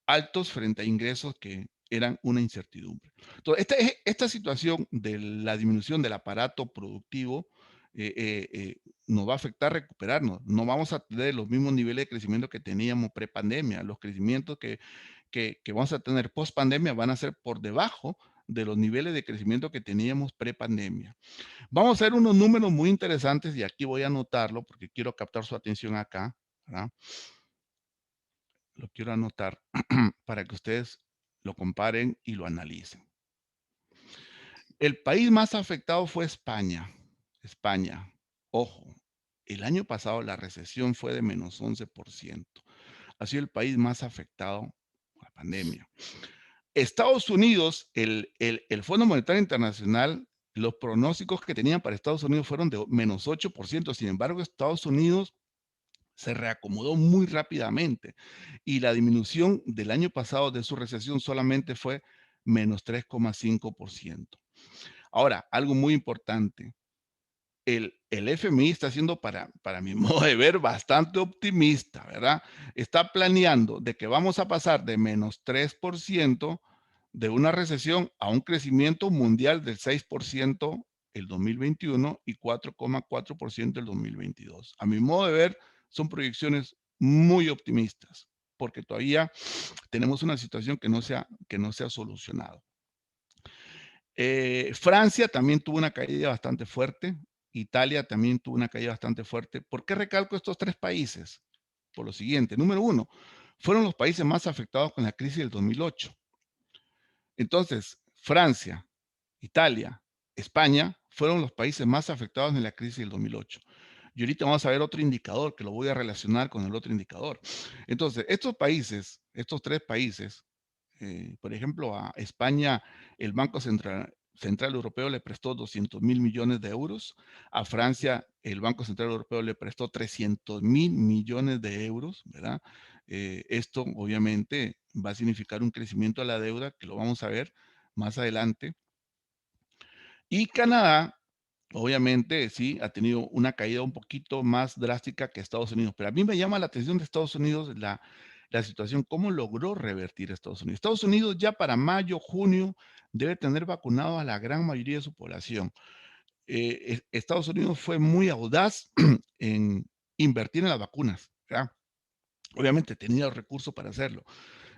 altos frente a ingresos que eran una incertidumbre. Entonces, esta situación de la disminución del aparato productivo nos va a afectar recuperarnos. No vamos a tener los mismos niveles de crecimiento que teníamos pre-pandemia. Los crecimientos que vamos a tener post-pandemia van a ser por debajo de los niveles de crecimiento que teníamos pre-pandemia. Vamos a hacer unos números muy interesantes y aquí voy a anotarlo porque quiero captar su atención acá, ¿verdad? Lo quiero anotar para que ustedes lo comparen y lo analicen. El país más afectado fue España. España, ojo, el año pasado la recesión fue de menos 11%. Ha sido el país más afectado por la pandemia. Estados Unidos, el Fondo Monetario Internacional, los pronósticos que tenían para Estados Unidos fueron de menos 8%. Sin embargo, Estados Unidos se reacomodó muy rápidamente y la disminución del año pasado de su recesión solamente fue menos 3,5%. Ahora, algo muy importante, el FMI está siendo, para mi modo de ver, bastante optimista, ¿verdad? Está planeando de que vamos a pasar de menos 3% de una recesión a un crecimiento mundial del 6% el 2021 y 4,4% el 2022. A mi modo de ver, son proyecciones muy optimistas, porque todavía tenemos una situación que no se ha solucionado. Francia también tuvo una caída bastante fuerte. Italia también tuvo una caída bastante fuerte. ¿Por qué recalco estos tres países? Por lo siguiente. Número uno, fueron los países más afectados con la crisis del 2008. Entonces, Francia, Italia, España fueron los países más afectados en la crisis del 2008. Y ahorita vamos a ver otro indicador que lo voy a relacionar con el otro indicador. Entonces, estos países, estos tres países, por ejemplo, a España, el Banco Central Europeo le prestó 200,000 millones de euros. A Francia, el Banco Central Europeo le prestó 300,000 millones de euros, ¿verdad? Esto obviamente va a significar un crecimiento de la deuda, que lo vamos a ver más adelante. Y Canadá, obviamente, sí, ha tenido una caída un poquito más drástica que Estados Unidos. Pero a mí me llama la atención de Estados Unidos la situación, cómo logró revertir Estados Unidos. Estados Unidos ya para mayo, junio, debe tener vacunado a la gran mayoría de su población. Estados Unidos fue muy audaz en invertir en las vacunas, ¿verdad? Obviamente tenía los recursos para hacerlo.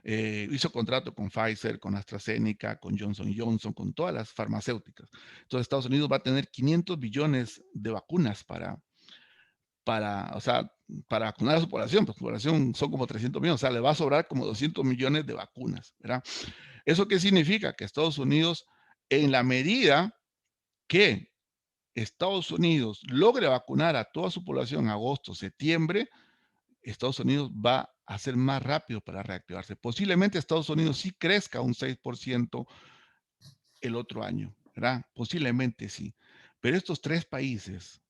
Hizo contrato con Pfizer, con AstraZeneca, con Johnson Johnson, con todas las farmacéuticas. Entonces Estados Unidos va a tener 500 billones de vacunas para vacunar a su población. Pues su población son como 300 millones, o sea, le va a sobrar como 200 millones de vacunas, ¿verdad? ¿Eso qué significa? Que Estados Unidos, en la medida que Estados Unidos logre vacunar a toda su población en agosto, septiembre, Estados Unidos va a ser más rápido para reactivarse. Posiblemente Estados Unidos sí crezca un 6% el otro año, ¿verdad? Posiblemente sí. Pero estos tres países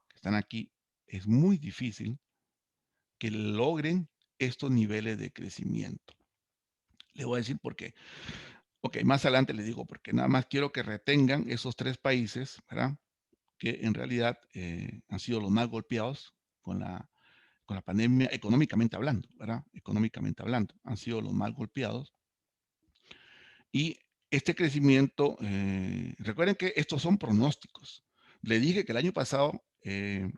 que están aquí, es muy difícil que logren estos niveles de crecimiento. Le voy a decir por qué. Ok, más adelante les digo, porque nada más quiero que retengan esos tres países, ¿verdad? Que en realidad han sido los más golpeados con la pandemia, económicamente hablando, ¿verdad? Económicamente hablando, han sido los más golpeados. Y este crecimiento, recuerden que estos son pronósticos. Le dije que el año pasado el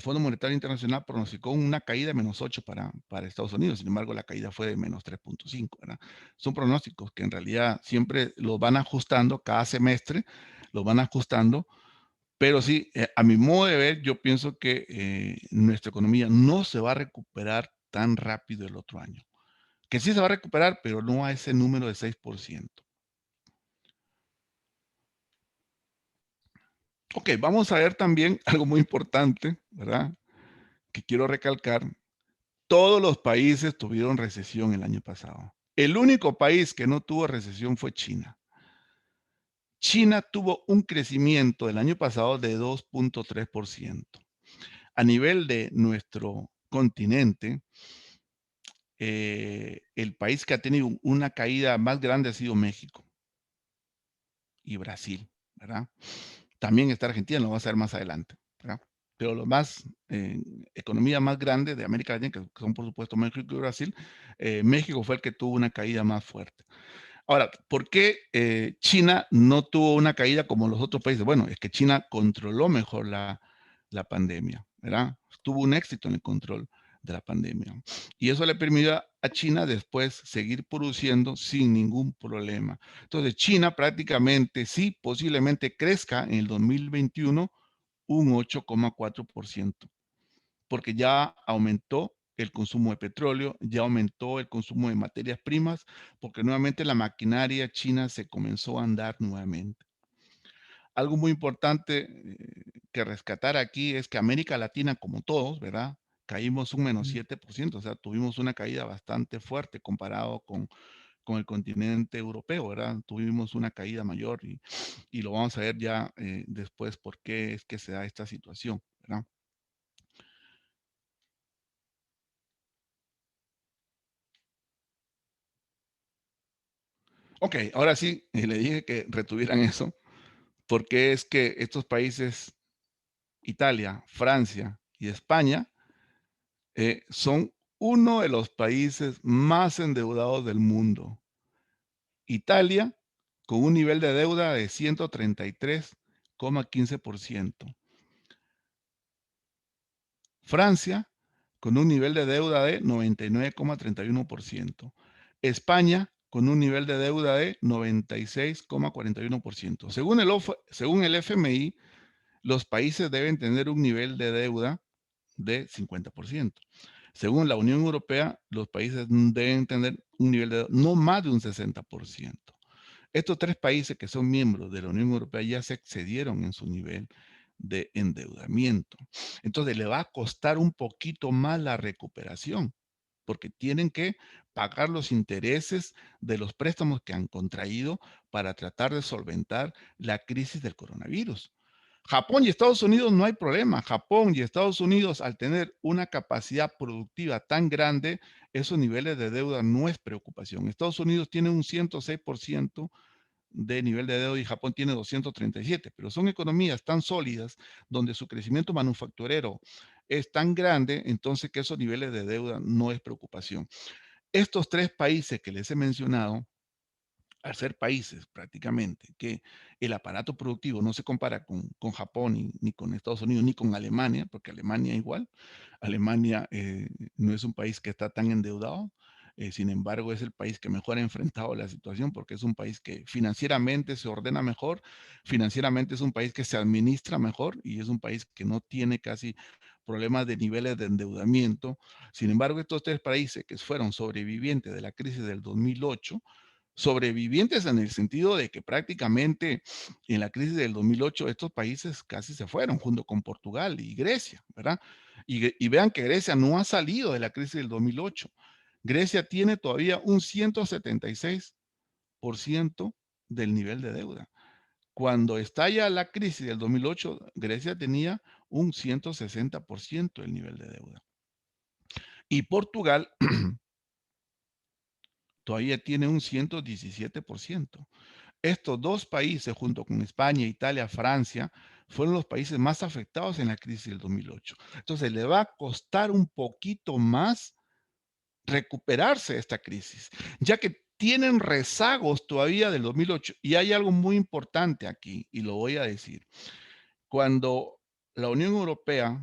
Fondo Monetario Internacional pronosticó una caída de -8 para Estados Unidos. Sin embargo, la caída fue de -3.5, ¿verdad? Son pronósticos que en realidad siempre los van ajustando cada semestre, los van ajustando. Pero sí, a mi modo de ver, yo pienso que nuestra economía no se va a recuperar tan rápido el otro año. Que sí se va a recuperar, pero no a ese número de 6%. Ok, vamos a ver también algo muy importante, ¿verdad? Que quiero recalcar. Todos los países tuvieron recesión el año pasado. El único país que no tuvo recesión fue China. China tuvo un crecimiento el año pasado de 2.3%. A nivel de nuestro continente, el país que ha tenido una caída más grande ha sido México y Brasil, ¿verdad? También está Argentina, lo vamos a ver más adelante, ¿verdad? Pero los más, economía más grande de América Latina, que son por supuesto México y Brasil, México fue el que tuvo una caída más fuerte. Ahora, ¿por qué China no tuvo una caída como los otros países? Bueno, es que China controló mejor la pandemia, ¿verdad? Tuvo un éxito en el control de la pandemia. Y eso le permitió a China después seguir produciendo sin ningún problema. Entonces, China prácticamente, sí, posiblemente crezca en el 2021 un 8,4%, porque ya aumentó el consumo de petróleo, ya aumentó el consumo de materias primas, porque nuevamente la maquinaria china se comenzó a andar nuevamente. Algo muy importante que rescatar aquí es que América Latina, como todos, ¿verdad? Caímos un -7%, o sea, tuvimos una caída bastante fuerte comparado con el continente europeo, ¿verdad? Tuvimos una caída mayor y lo vamos a ver ya después por qué es que se da esta situación, ¿verdad? Ok, ahora sí, le dije que retuvieran eso, porque es que estos países, Italia, Francia y España, son uno de los países más endeudados del mundo. Italia, con un nivel de deuda de 133,15%. Francia, con un nivel de deuda de 99,31%. España, con un nivel de deuda de 96,41%. Según el FMI, los países deben tener un nivel de deuda de 50%. Según la Unión Europea, los países deben tener un nivel de deuda no más de un 60%. Estos tres países que son miembros de la Unión Europea ya se excedieron en su nivel de endeudamiento. Entonces le va a costar un poquito más la recuperación, porque tienen que pagar los intereses de los préstamos que han contraído para tratar de solventar la crisis del coronavirus. Japón y Estados Unidos no hay problema. Japón y Estados Unidos, al tener una capacidad productiva tan grande, esos niveles de deuda no es preocupación. Estados Unidos tiene un 106% de nivel de deuda y Japón tiene 237, pero son economías tan sólidas donde su crecimiento manufacturero es tan grande, entonces que esos niveles de deuda no es preocupación. Estos tres países que les he mencionado, al ser países prácticamente que el aparato productivo no se compara con Japón ni con Estados Unidos ni con Alemania, porque Alemania igual, Alemania no es un país que está tan endeudado, sin embargo es el país que mejor ha enfrentado la situación porque es un país que financieramente se ordena mejor, financieramente es un país que se administra mejor y es un país que no tiene casi problemas de niveles de endeudamiento. Sin embargo, estos tres países que fueron sobrevivientes de la crisis del 2008, sobrevivientes en el sentido de que prácticamente en la crisis del 2008 estos países casi se fueron junto con Portugal y Grecia, ¿verdad? Y vean que Grecia no ha salido de la crisis del 2008. Grecia tiene todavía un 176% del nivel de deuda. Cuando estalla la crisis del 2008, Grecia tenía un 160% del nivel de deuda. Y Portugal todavía tiene un 117%. Estos dos países, junto con España, Italia, Francia, fueron los países más afectados en la crisis del 2008. Entonces, le va a costar un poquito más recuperarse de esta crisis, ya que tienen rezagos todavía del 2008. Y hay algo muy importante aquí, y lo voy a decir. Cuando la Unión Europea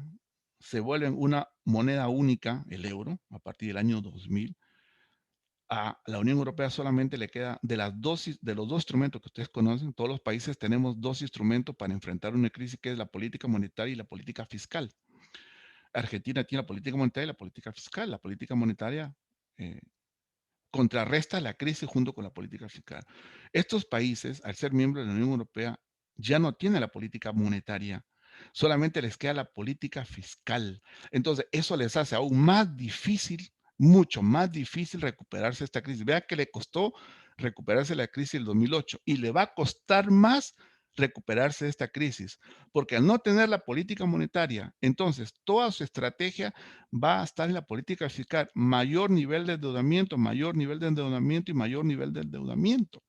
se vuelve una moneda única, el euro, a partir del año 2000, a la Unión Europea solamente le queda de los dos instrumentos que ustedes conocen. Todos los países tenemos dos instrumentos para enfrentar una crisis, que es la política monetaria y la política fiscal. Argentina tiene la política monetaria y la política fiscal. La política monetaria contrarresta la crisis junto con la política fiscal. Estos países, al ser miembros de la Unión Europea, ya no tienen la política monetaria, solamente les queda la política fiscal. Entonces, eso les hace aún más difícil, mucho más difícil recuperarse de esta crisis. Vea que le costó recuperarse de la crisis del 2008 y le va a costar más recuperarse de esta crisis, porque al no tener la política monetaria, entonces toda su estrategia va a estar en la política fiscal, mayor nivel de endeudamiento, mayor nivel de endeudamiento y mayor nivel de endeudamiento.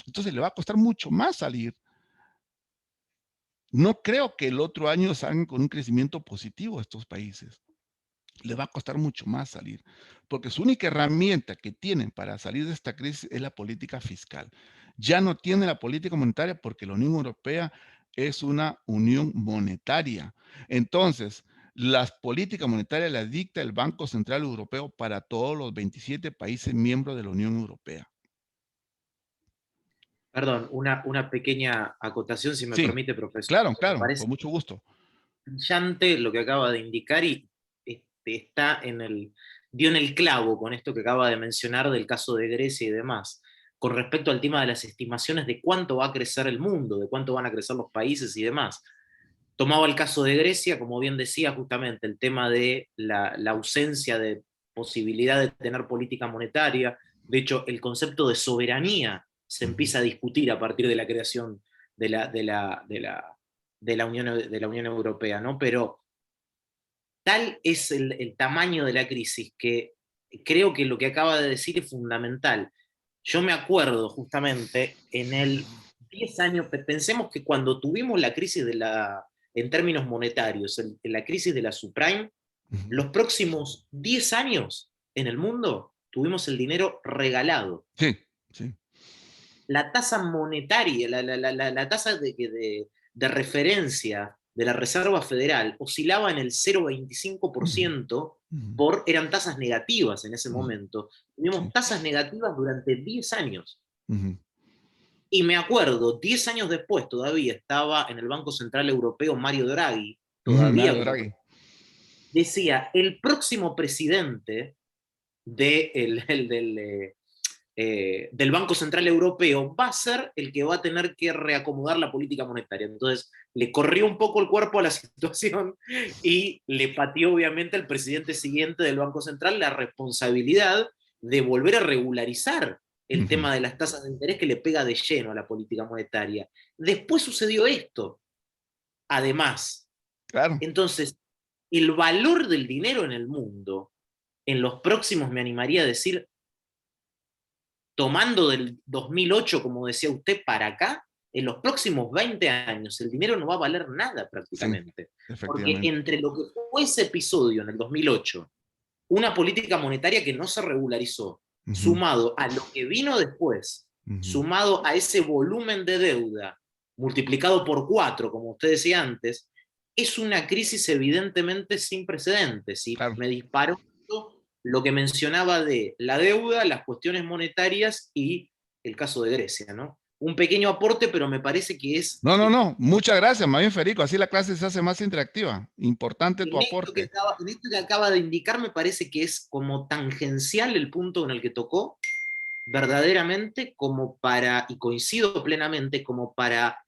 Entonces le va a costar mucho más salir. No creo que el otro año salgan con un crecimiento positivo estos países. Le va a costar mucho más salir, porque su única herramienta que tienen para salir de esta crisis es la política fiscal. Ya no tiene la política monetaria porque la Unión Europea es una unión monetaria. Entonces, las políticas monetarias las dicta el Banco Central Europeo para todos los 27 países miembros de la Unión Europea. Perdón, una pequeña acotación, si me Sí, permite, profesor. claro, Me claro, parece con mucho gusto. brillante lo que acaba de indicar y está dio en el clavo con esto que acaba de mencionar del caso de Grecia y demás, con respecto al tema de las estimaciones de cuánto va a crecer el mundo, de cuánto van a crecer los países y demás. Tomaba el caso de Grecia, como bien decía, justamente el tema de la ausencia de posibilidad de tener política monetaria. De hecho, el concepto de soberanía se empieza a discutir a partir de la creación de la Unión Europea, ¿no? Pero tal es el tamaño de la crisis que creo que lo que acaba de decir es fundamental. Yo me acuerdo justamente en el 10 años, pensemos que cuando tuvimos la crisis en términos monetarios, la crisis de la subprime, los próximos 10 años en el mundo tuvimos el dinero regalado. Sí, sí. La tasa monetaria, la tasa de referencia de la Reserva Federal oscilaba en el 0,25%, eran tasas negativas en ese momento. Tuvimos tasas negativas durante 10 años. Y me acuerdo, 10 años después todavía estaba en el Banco Central Europeo Mario Draghi, todavía Mario Draghi. Decía, el próximo presidente del Banco Central Europeo va a ser el que va a tener que reacomodar la política monetaria. Entonces, le corrió un poco el cuerpo a la situación y le pateó obviamente al presidente siguiente del Banco Central la responsabilidad de volver a regularizar el tema de las tasas de interés, que le pega de lleno a la política monetaria. Después sucedió esto. Además, claro. Entonces, el valor del dinero en el mundo, en los próximos, me animaría a decir, tomando del 2008, como decía usted, para acá, en los próximos 20 años, el dinero no va a valer nada prácticamente. Sí, porque entre lo que fue ese episodio en el 2008, una política monetaria que no se regularizó, sumado a lo que vino después, sumado a ese volumen de deuda, multiplicado por 4, como usted decía antes, es una crisis evidentemente sin precedentes. ¿Sí? Claro. Me disparó lo que mencionaba de la deuda, las cuestiones monetarias y el caso de Grecia, ¿no? Un pequeño aporte, pero me parece que es... No. Muchas gracias, más bien, Federico. Así la clase se hace más interactiva. Importante tu aporte. En esto que acaba de indicar, me parece que es como tangencial el punto en el que tocó, verdaderamente como para, y coincido plenamente, como para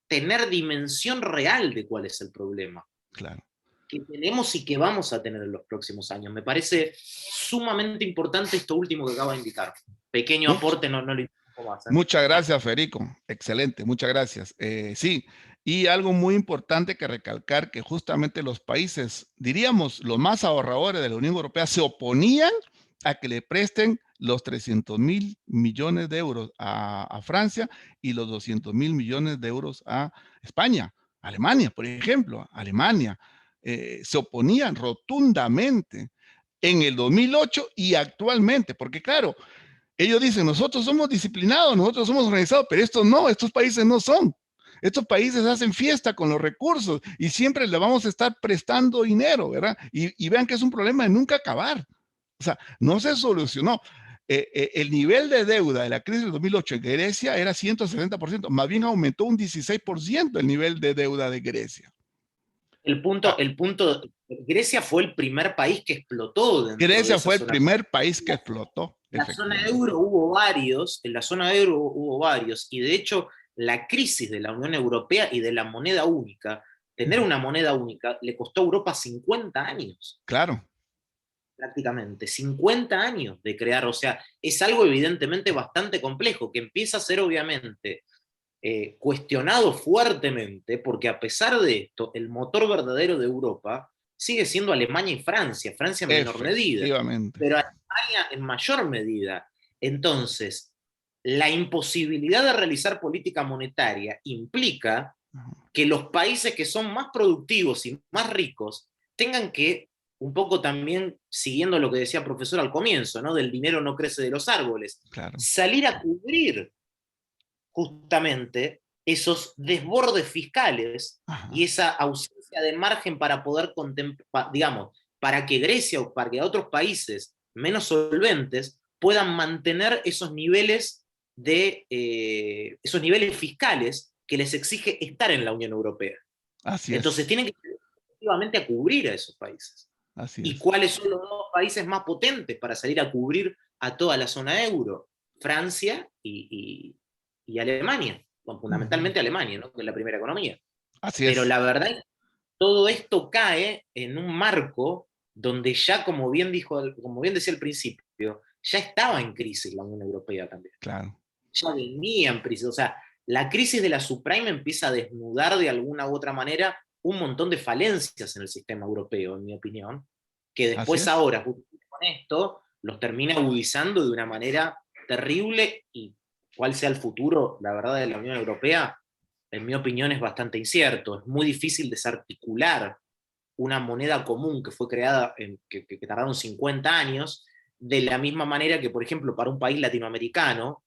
tener dimensión real de cuál es el problema Claro. que tenemos y que vamos a tener en los próximos años. Me parece sumamente importante esto último que acaba de indicar. Pequeño aporte, no lo interrumpo más. Muchas gracias, Federico. Excelente, muchas gracias. Sí, y algo muy importante que recalcar, que justamente los países, diríamos, los más ahorradores de la Unión Europea, se oponían a que le presten los 300.000 millones de euros a Francia y los 200.000 millones de euros a España. Alemania, por ejemplo, Alemania. Se oponían rotundamente en el 2008 y actualmente, porque claro, ellos dicen, nosotros somos disciplinados, nosotros somos organizados, pero estos no, estos países no son. Estos países hacen fiesta con los recursos y siempre le vamos a estar prestando dinero, ¿verdad? Y vean que es un problema de nunca acabar. O sea, no se solucionó. El nivel de deuda de la crisis del 2008 en Grecia era 170%, más bien aumentó un 16% el nivel de deuda de Grecia. Grecia fue el primer país que explotó dentro de Grecia esa fue el zona. primer país que explotó. En la zona euro hubo varios, y de hecho la crisis de la Unión Europea y de la moneda única, tener una moneda única le costó a Europa 50 años. Claro. Prácticamente, 50 años de crear, o sea, es algo evidentemente bastante complejo, que empieza a ser obviamente cuestionado fuertemente, porque a pesar de esto, el motor verdadero de Europa sigue siendo Alemania y Francia en menor medida, pero Alemania en mayor medida. Entonces, la imposibilidad de realizar política monetaria implica que los países que son más productivos y más ricos tengan que, un poco también siguiendo lo que decía el profesor al comienzo, ¿no? Del dinero no crece de los árboles, claro, salir a cubrir justamente esos desbordes fiscales y esa ausencia de margen para poder contemplar, digamos, para que Grecia o para que otros países menos solventes puedan mantener esos niveles esos niveles fiscales que les exige estar en la Unión Europea. Así Entonces es. tienen que ir efectivamente a cubrir a esos países. Así ¿Y es. cuáles son los dos países más potentes para salir a cubrir a toda la zona euro? Francia y Alemania, fundamentalmente Alemania, ¿no? Que es la primera economía. Así Pero es. la verdad es que todo esto cae en un marco donde ya, como bien decía al principio, ya estaba en crisis la Unión Europea también. Claro. Ya venía en crisis. O sea, la crisis de la subprime empieza a desnudar de alguna u otra manera un montón de falencias en el sistema europeo, en mi opinión, que después ahora, con esto, los termina agudizando de una manera terrible, y cuál sea el futuro, la verdad, de la Unión Europea, en mi opinión es bastante incierto. Es muy difícil desarticular una moneda común que fue creada, que tardaron 50 años, de la misma manera que, por ejemplo, para un país latinoamericano,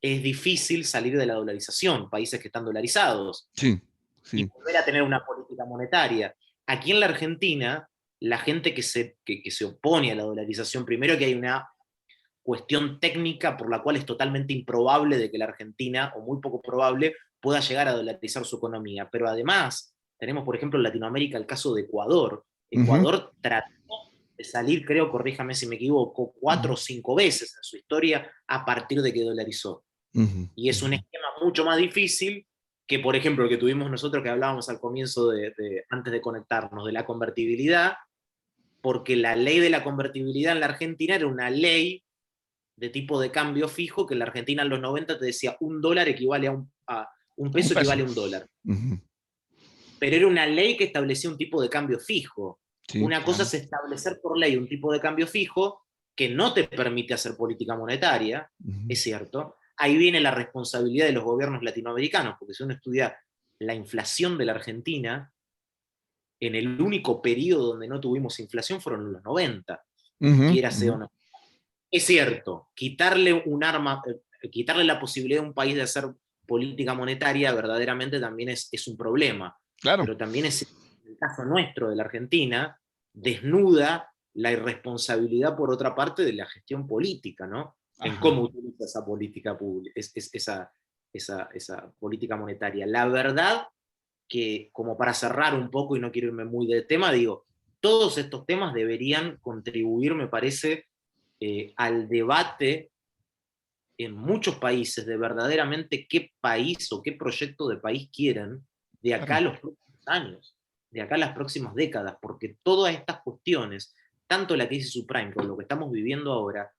es difícil salir de la dolarización, países que están dolarizados, sí, sí. y volver a tener una política monetaria. Aquí en la Argentina, la gente que se opone a la dolarización, primero que hay una cuestión técnica por la cual es totalmente improbable de que la Argentina, o muy poco probable, pueda llegar a dolarizar su economía. Pero además, tenemos, por ejemplo, en Latinoamérica el caso de Ecuador. Ecuador trató de salir, creo, corríjame si me equivoco, 4 o 5 veces en su historia a partir de que dolarizó. Y es un esquema mucho más difícil que, por ejemplo, el que tuvimos nosotros, que hablábamos al comienzo, antes de conectarnos, de la convertibilidad, porque la ley de la convertibilidad en la Argentina era una ley de tipo de cambio fijo, que en la Argentina en los 90 te decía $1 equivale a un peso equivale a $1. Pero era una ley que establecía un tipo de cambio fijo. Sí, una cosa es establecer por ley un tipo de cambio fijo que no te permite hacer política monetaria, es cierto. Ahí viene la responsabilidad de los gobiernos latinoamericanos, porque si uno estudia la inflación de la Argentina, en el único periodo donde no tuvimos inflación fueron los 90, quiera sea o no. Es cierto, quitarle la posibilidad a un país de hacer política monetaria verdaderamente también es un problema. Claro. Pero también es, en el caso nuestro de la Argentina, desnuda la irresponsabilidad, por otra parte, de la gestión política, ¿no? En cómo utiliza esa política pública, esa política monetaria. La verdad que, como para cerrar un poco, y no quiero irme muy del tema, digo, todos estos temas deberían contribuir, me parece, al debate en muchos países de verdaderamente qué país o qué proyecto de país quieren de acá a los próximos años, de acá a las próximas décadas, porque todas estas cuestiones, tanto la crisis subprime como lo que estamos viviendo ahora,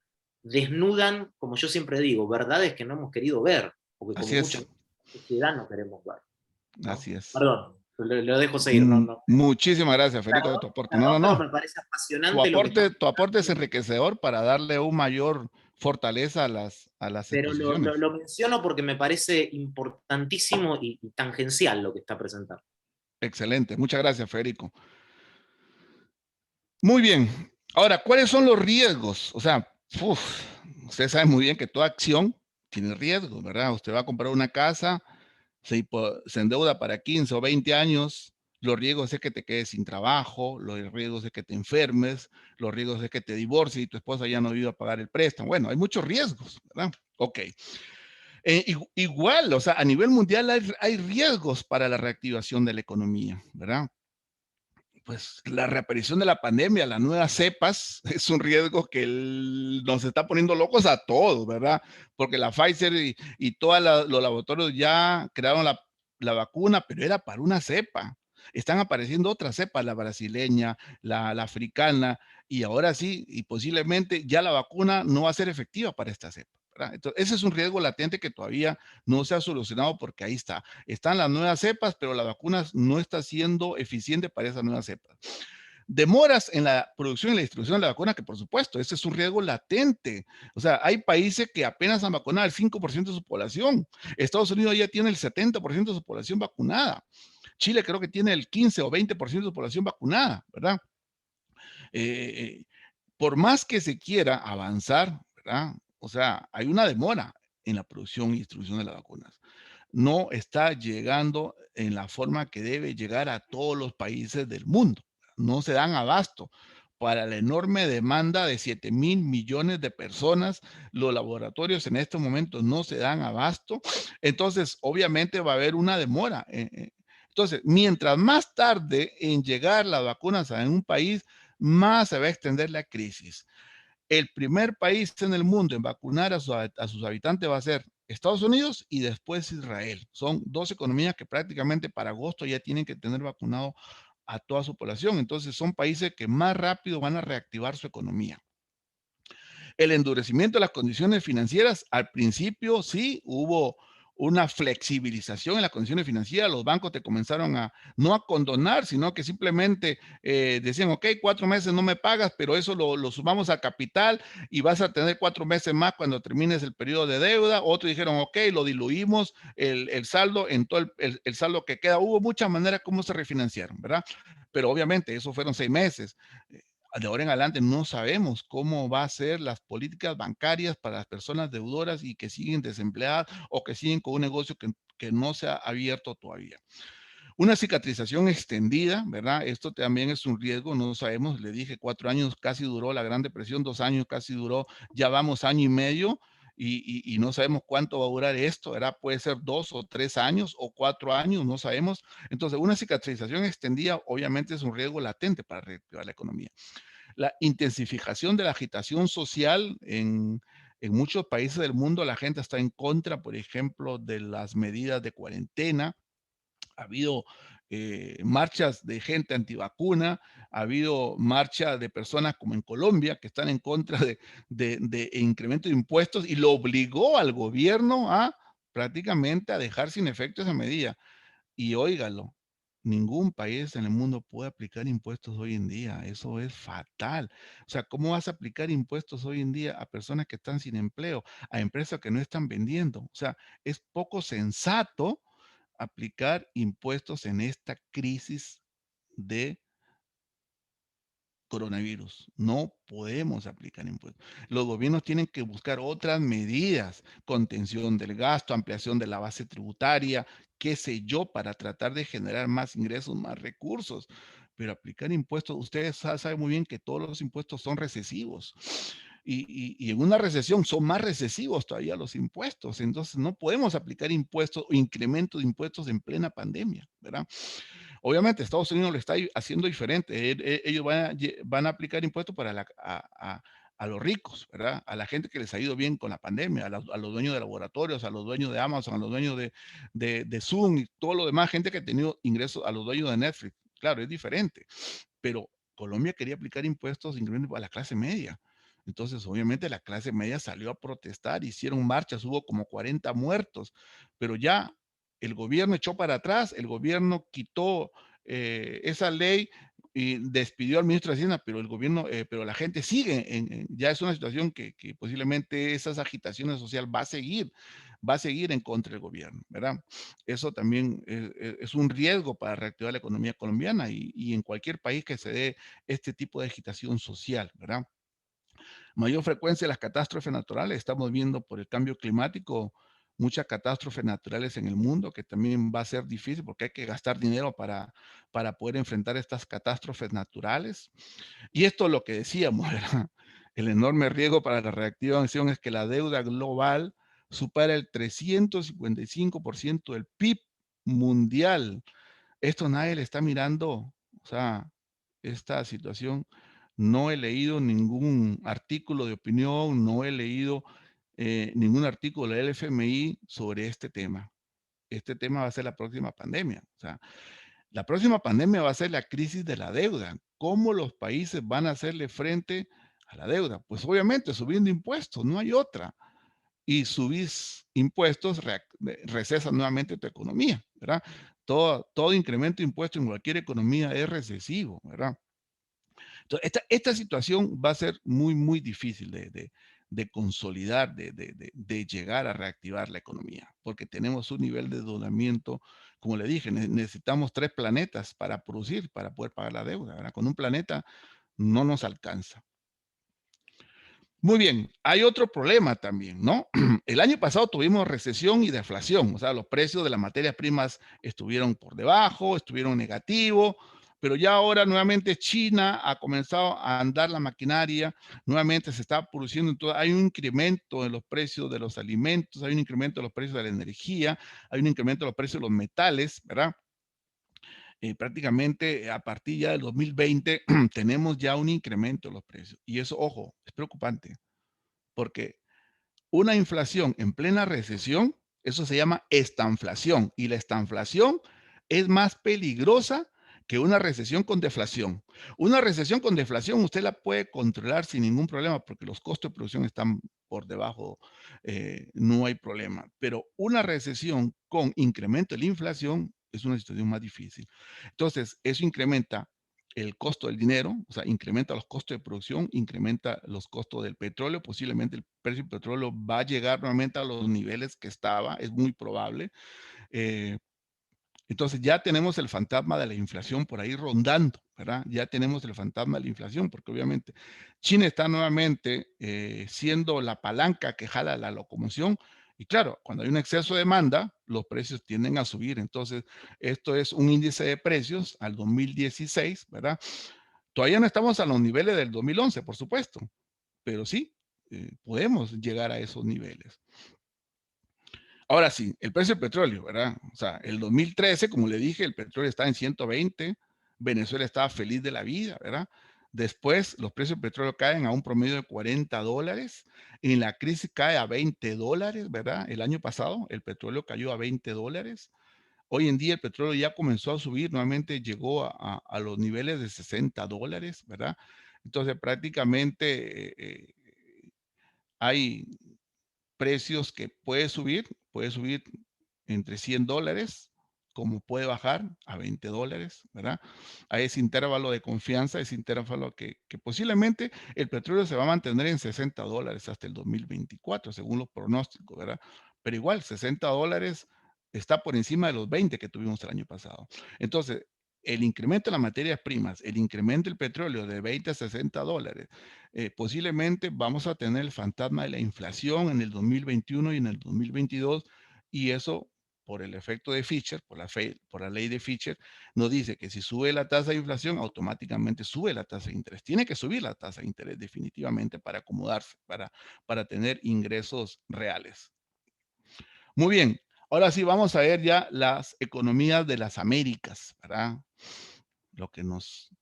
desnudan, como yo siempre digo, verdades que no hemos querido ver, porque como Así mucha es, sociedad no queremos ver, ¿no? así es. Perdón, lo dejo seguir, no, no. Muchísimas gracias, Federico, de tu aporte. No, no, Perdón, pero no. me parece apasionante lo que Tu estamos aporte es hablando, enriquecedor para darle un mayor fortaleza a las pero exposiciones. lo menciono porque me parece importantísimo y tangencial lo que está presentando. Excelente, muchas gracias, Federico. Muy bien. Ahora, ¿cuáles son los riesgos? O sea, usted sabe muy bien que toda acción tiene riesgos, ¿verdad? Usted va a comprar una casa, se endeuda para 15 o 20 años, los riesgos es que te quedes sin trabajo, los riesgos es que te enfermes, los riesgos es que te divorcies y tu esposa ya no viva a pagar el préstamo. Bueno, hay muchos riesgos, ¿verdad? Ok. Igual, o sea, a nivel mundial hay riesgos para la reactivación de la economía, ¿verdad? Pues la reaparición de la pandemia, las nuevas cepas, es un riesgo que nos está poniendo locos a todos, ¿verdad? Porque la Pfizer y todos los laboratorios ya crearon la vacuna, pero era para una cepa. Están apareciendo otras cepas, la brasileña, la africana, y ahora sí, y posiblemente ya la vacuna no va a ser efectiva para esta cepa, ¿verdad? Entonces, ese es un riesgo latente que todavía no se ha solucionado porque ahí está. Están las nuevas cepas, pero la vacuna no está siendo eficiente para esas nuevas cepas. Demoras en la producción y la distribución de la vacuna, que por supuesto, ese es un riesgo latente. O sea, hay países que apenas han vacunado el 5% de su población. Estados Unidos ya tiene el 70% de su población vacunada. Chile creo que tiene el 15 o 20% de su población vacunada, ¿verdad? Por más que se quiera avanzar, ¿verdad? O sea, hay una demora en la producción y distribución de las vacunas. No está llegando en la forma que debe llegar a todos los países del mundo. No se dan abasto para la enorme demanda de 7,000 millones de personas. Los laboratorios en este momento no se dan abasto. Entonces, obviamente va a haber una demora. Entonces, mientras más tarde en llegar las vacunas en un país, más se va a extender la crisis. El primer país en el mundo en vacunar a sus habitantes va a ser Estados Unidos y después Israel. Son dos economías que prácticamente para agosto ya tienen que tener vacunado a toda su población. Entonces son países que más rápido van a reactivar su economía. El endurecimiento de las condiciones financieras, al principio sí hubo una flexibilización en las condiciones financieras, los bancos te comenzaron no a condonar, sino que simplemente decían, ok, 4 meses no me pagas, pero eso lo sumamos a capital y vas a tener 4 meses más cuando termines el periodo de deuda. Otros dijeron, ok, lo diluimos, el saldo, en todo el saldo que queda. Hubo muchas maneras como se refinanciaron, ¿verdad? Pero obviamente eso fueron 6 meses. De ahora en adelante no sabemos cómo va a ser las políticas bancarias para las personas deudoras y que siguen desempleadas o que siguen con un negocio que no se ha abierto todavía. Una cicatrización extendida, ¿verdad? Esto también es un riesgo, no sabemos, le dije 4 años casi duró la Gran Depresión, 2 años casi duró, ya vamos año y medio y no sabemos cuánto va a durar esto, ¿verdad? Puede ser 2 o 3 años o 4 años, no sabemos. Entonces, una cicatrización extendida obviamente es un riesgo latente para reactivar la economía. La intensificación de la agitación social en muchos países del mundo, la gente está en contra, por ejemplo, de las medidas de cuarentena. Ha habido marchas de gente antivacuna, ha habido marchas de personas como en Colombia que están en contra de incremento de impuestos y lo obligó al gobierno a prácticamente a dejar sin efecto esa medida. Y óigalo, ningún país en el mundo puede aplicar impuestos hoy en día. Eso es fatal. O sea, ¿cómo vas a aplicar impuestos hoy en día a personas que están sin empleo, a empresas que no están vendiendo? O sea, es poco sensato aplicar impuestos en esta crisis de coronavirus. No podemos aplicar impuestos. Los gobiernos tienen que buscar otras medidas, contención del gasto, ampliación de la base tributaria, qué sé yo, para tratar de generar más ingresos, más recursos. Pero aplicar impuestos, ustedes saben muy bien que todos los impuestos son recesivos. Y en una recesión son más recesivos todavía los impuestos. Entonces no podemos aplicar impuestos o incremento de impuestos en plena pandemia, ¿verdad? Obviamente Estados Unidos lo está haciendo diferente. Ellos van a aplicar impuestos para a los ricos, ¿verdad? A la gente que les ha ido bien con la pandemia, a los dueños de laboratorios, a los dueños de Amazon, a los dueños de Zoom y todo lo demás, gente que ha tenido ingresos, a los dueños de Netflix. Claro, es diferente. Pero Colombia quería aplicar impuestos increíbles a la clase media. Entonces, obviamente, la clase media salió a protestar, hicieron marchas, hubo como 40 muertos, pero ya el gobierno echó para atrás, el gobierno quitó esa ley y despidió al ministro de Hacienda, pero el gobierno, pero la gente sigue, ya es una situación que posiblemente esas agitaciones sociales va a seguir en contra del gobierno, ¿verdad? Eso también es un riesgo para reactivar la economía colombiana y en cualquier país que se dé este tipo de agitación social, ¿verdad? Mayor frecuencia de las catástrofes naturales. Estamos viendo por el cambio climático muchas catástrofes naturales en el mundo, que también va a ser difícil porque hay que gastar dinero para poder enfrentar estas catástrofes naturales. Y esto es lo que decíamos, ¿verdad? El enorme riesgo para la reactivación es que la deuda global supera el 355% del PIB mundial. Esto nadie le está mirando, o sea, esta situación. No he leído ningún artículo de opinión, no he leído ningún artículo del FMI sobre este tema. Este tema va a ser la próxima pandemia. O sea, la próxima pandemia va a ser la crisis de la deuda. ¿Cómo los países van a hacerle frente a la deuda? Pues obviamente subiendo impuestos, no hay otra. Y subís impuestos, recesas nuevamente tu economía, ¿verdad? Todo incremento de impuestos en cualquier economía es recesivo, ¿verdad? Entonces, esta situación va a ser muy, muy difícil de consolidar, de llegar a reactivar la economía, porque tenemos un nivel de endeudamiento, como le dije, necesitamos 3 planetas para producir, para poder pagar la deuda, ¿verdad? Con un planeta no nos alcanza. Muy bien, hay otro problema también, ¿no? El año pasado tuvimos recesión y deflación, o sea, los precios de las materias primas estuvieron por debajo, estuvieron negativos, pero ya ahora nuevamente China ha comenzado a andar la maquinaria, nuevamente se está produciendo, entonces hay un incremento en los precios de los alimentos, hay un incremento de los precios de la energía, hay un incremento de los precios de los metales, ¿verdad? Prácticamente a partir ya del 2020 tenemos ya un incremento de los precios. Y eso, ojo, es preocupante, porque una inflación en plena recesión, eso se llama estanflación. Y la estanflación es más peligrosa que una recesión con deflación. Una recesión con deflación usted la puede controlar sin ningún problema porque los costos de producción están por debajo, no hay problema. Pero una recesión con incremento de la inflación es una situación más difícil. Entonces, eso incrementa el costo del dinero, o sea, incrementa los costos de producción, incrementa los costos del petróleo, posiblemente el precio del petróleo va a llegar nuevamente a los niveles que estaba, es muy probable. Eh, entonces ya tenemos el fantasma de la inflación por ahí rondando, ¿verdad? Ya tenemos el fantasma de la inflación, porque obviamente China está nuevamente siendo la palanca que jala la locomoción. Y claro, cuando hay un exceso de demanda, los precios tienden a subir. Entonces, esto es un índice de precios al 2016, ¿verdad? Todavía no estamos a los niveles del 2011, por supuesto, pero sí, podemos llegar a esos niveles. Ahora sí, el precio del petróleo, ¿verdad? O sea, el 2013, como le dije, el petróleo estaba en 120, Venezuela estaba feliz de la vida, ¿verdad? Después los precios del petróleo caen a un promedio de $40, en la crisis cae a $20, ¿verdad? El año pasado el petróleo cayó a $20. Hoy en día el petróleo ya comenzó a subir, nuevamente llegó a los niveles de $60, ¿verdad? Entonces prácticamente hay precios que puede subir entre $100, como puede bajar a $20, ¿verdad? Hay ese intervalo de confianza, ese intervalo que posiblemente el petróleo se va a mantener en $60 hasta el 2024, según los pronósticos, ¿verdad? Pero igual, $60 está por encima de los 20 que tuvimos el año pasado. Entonces, el incremento de las materias primas, el incremento del petróleo de 20 a $60, posiblemente vamos a tener el fantasma de la inflación en el 2021 y en el 2022, y eso por el efecto de Fischer, por la ley de Fischer, nos dice que si sube la tasa de inflación, automáticamente sube la tasa de interés. Tiene que subir la tasa de interés definitivamente para acomodarse, para tener ingresos reales. Muy bien, ahora sí vamos a ver ya las economías de las Américas, ¿verdad? lo que nos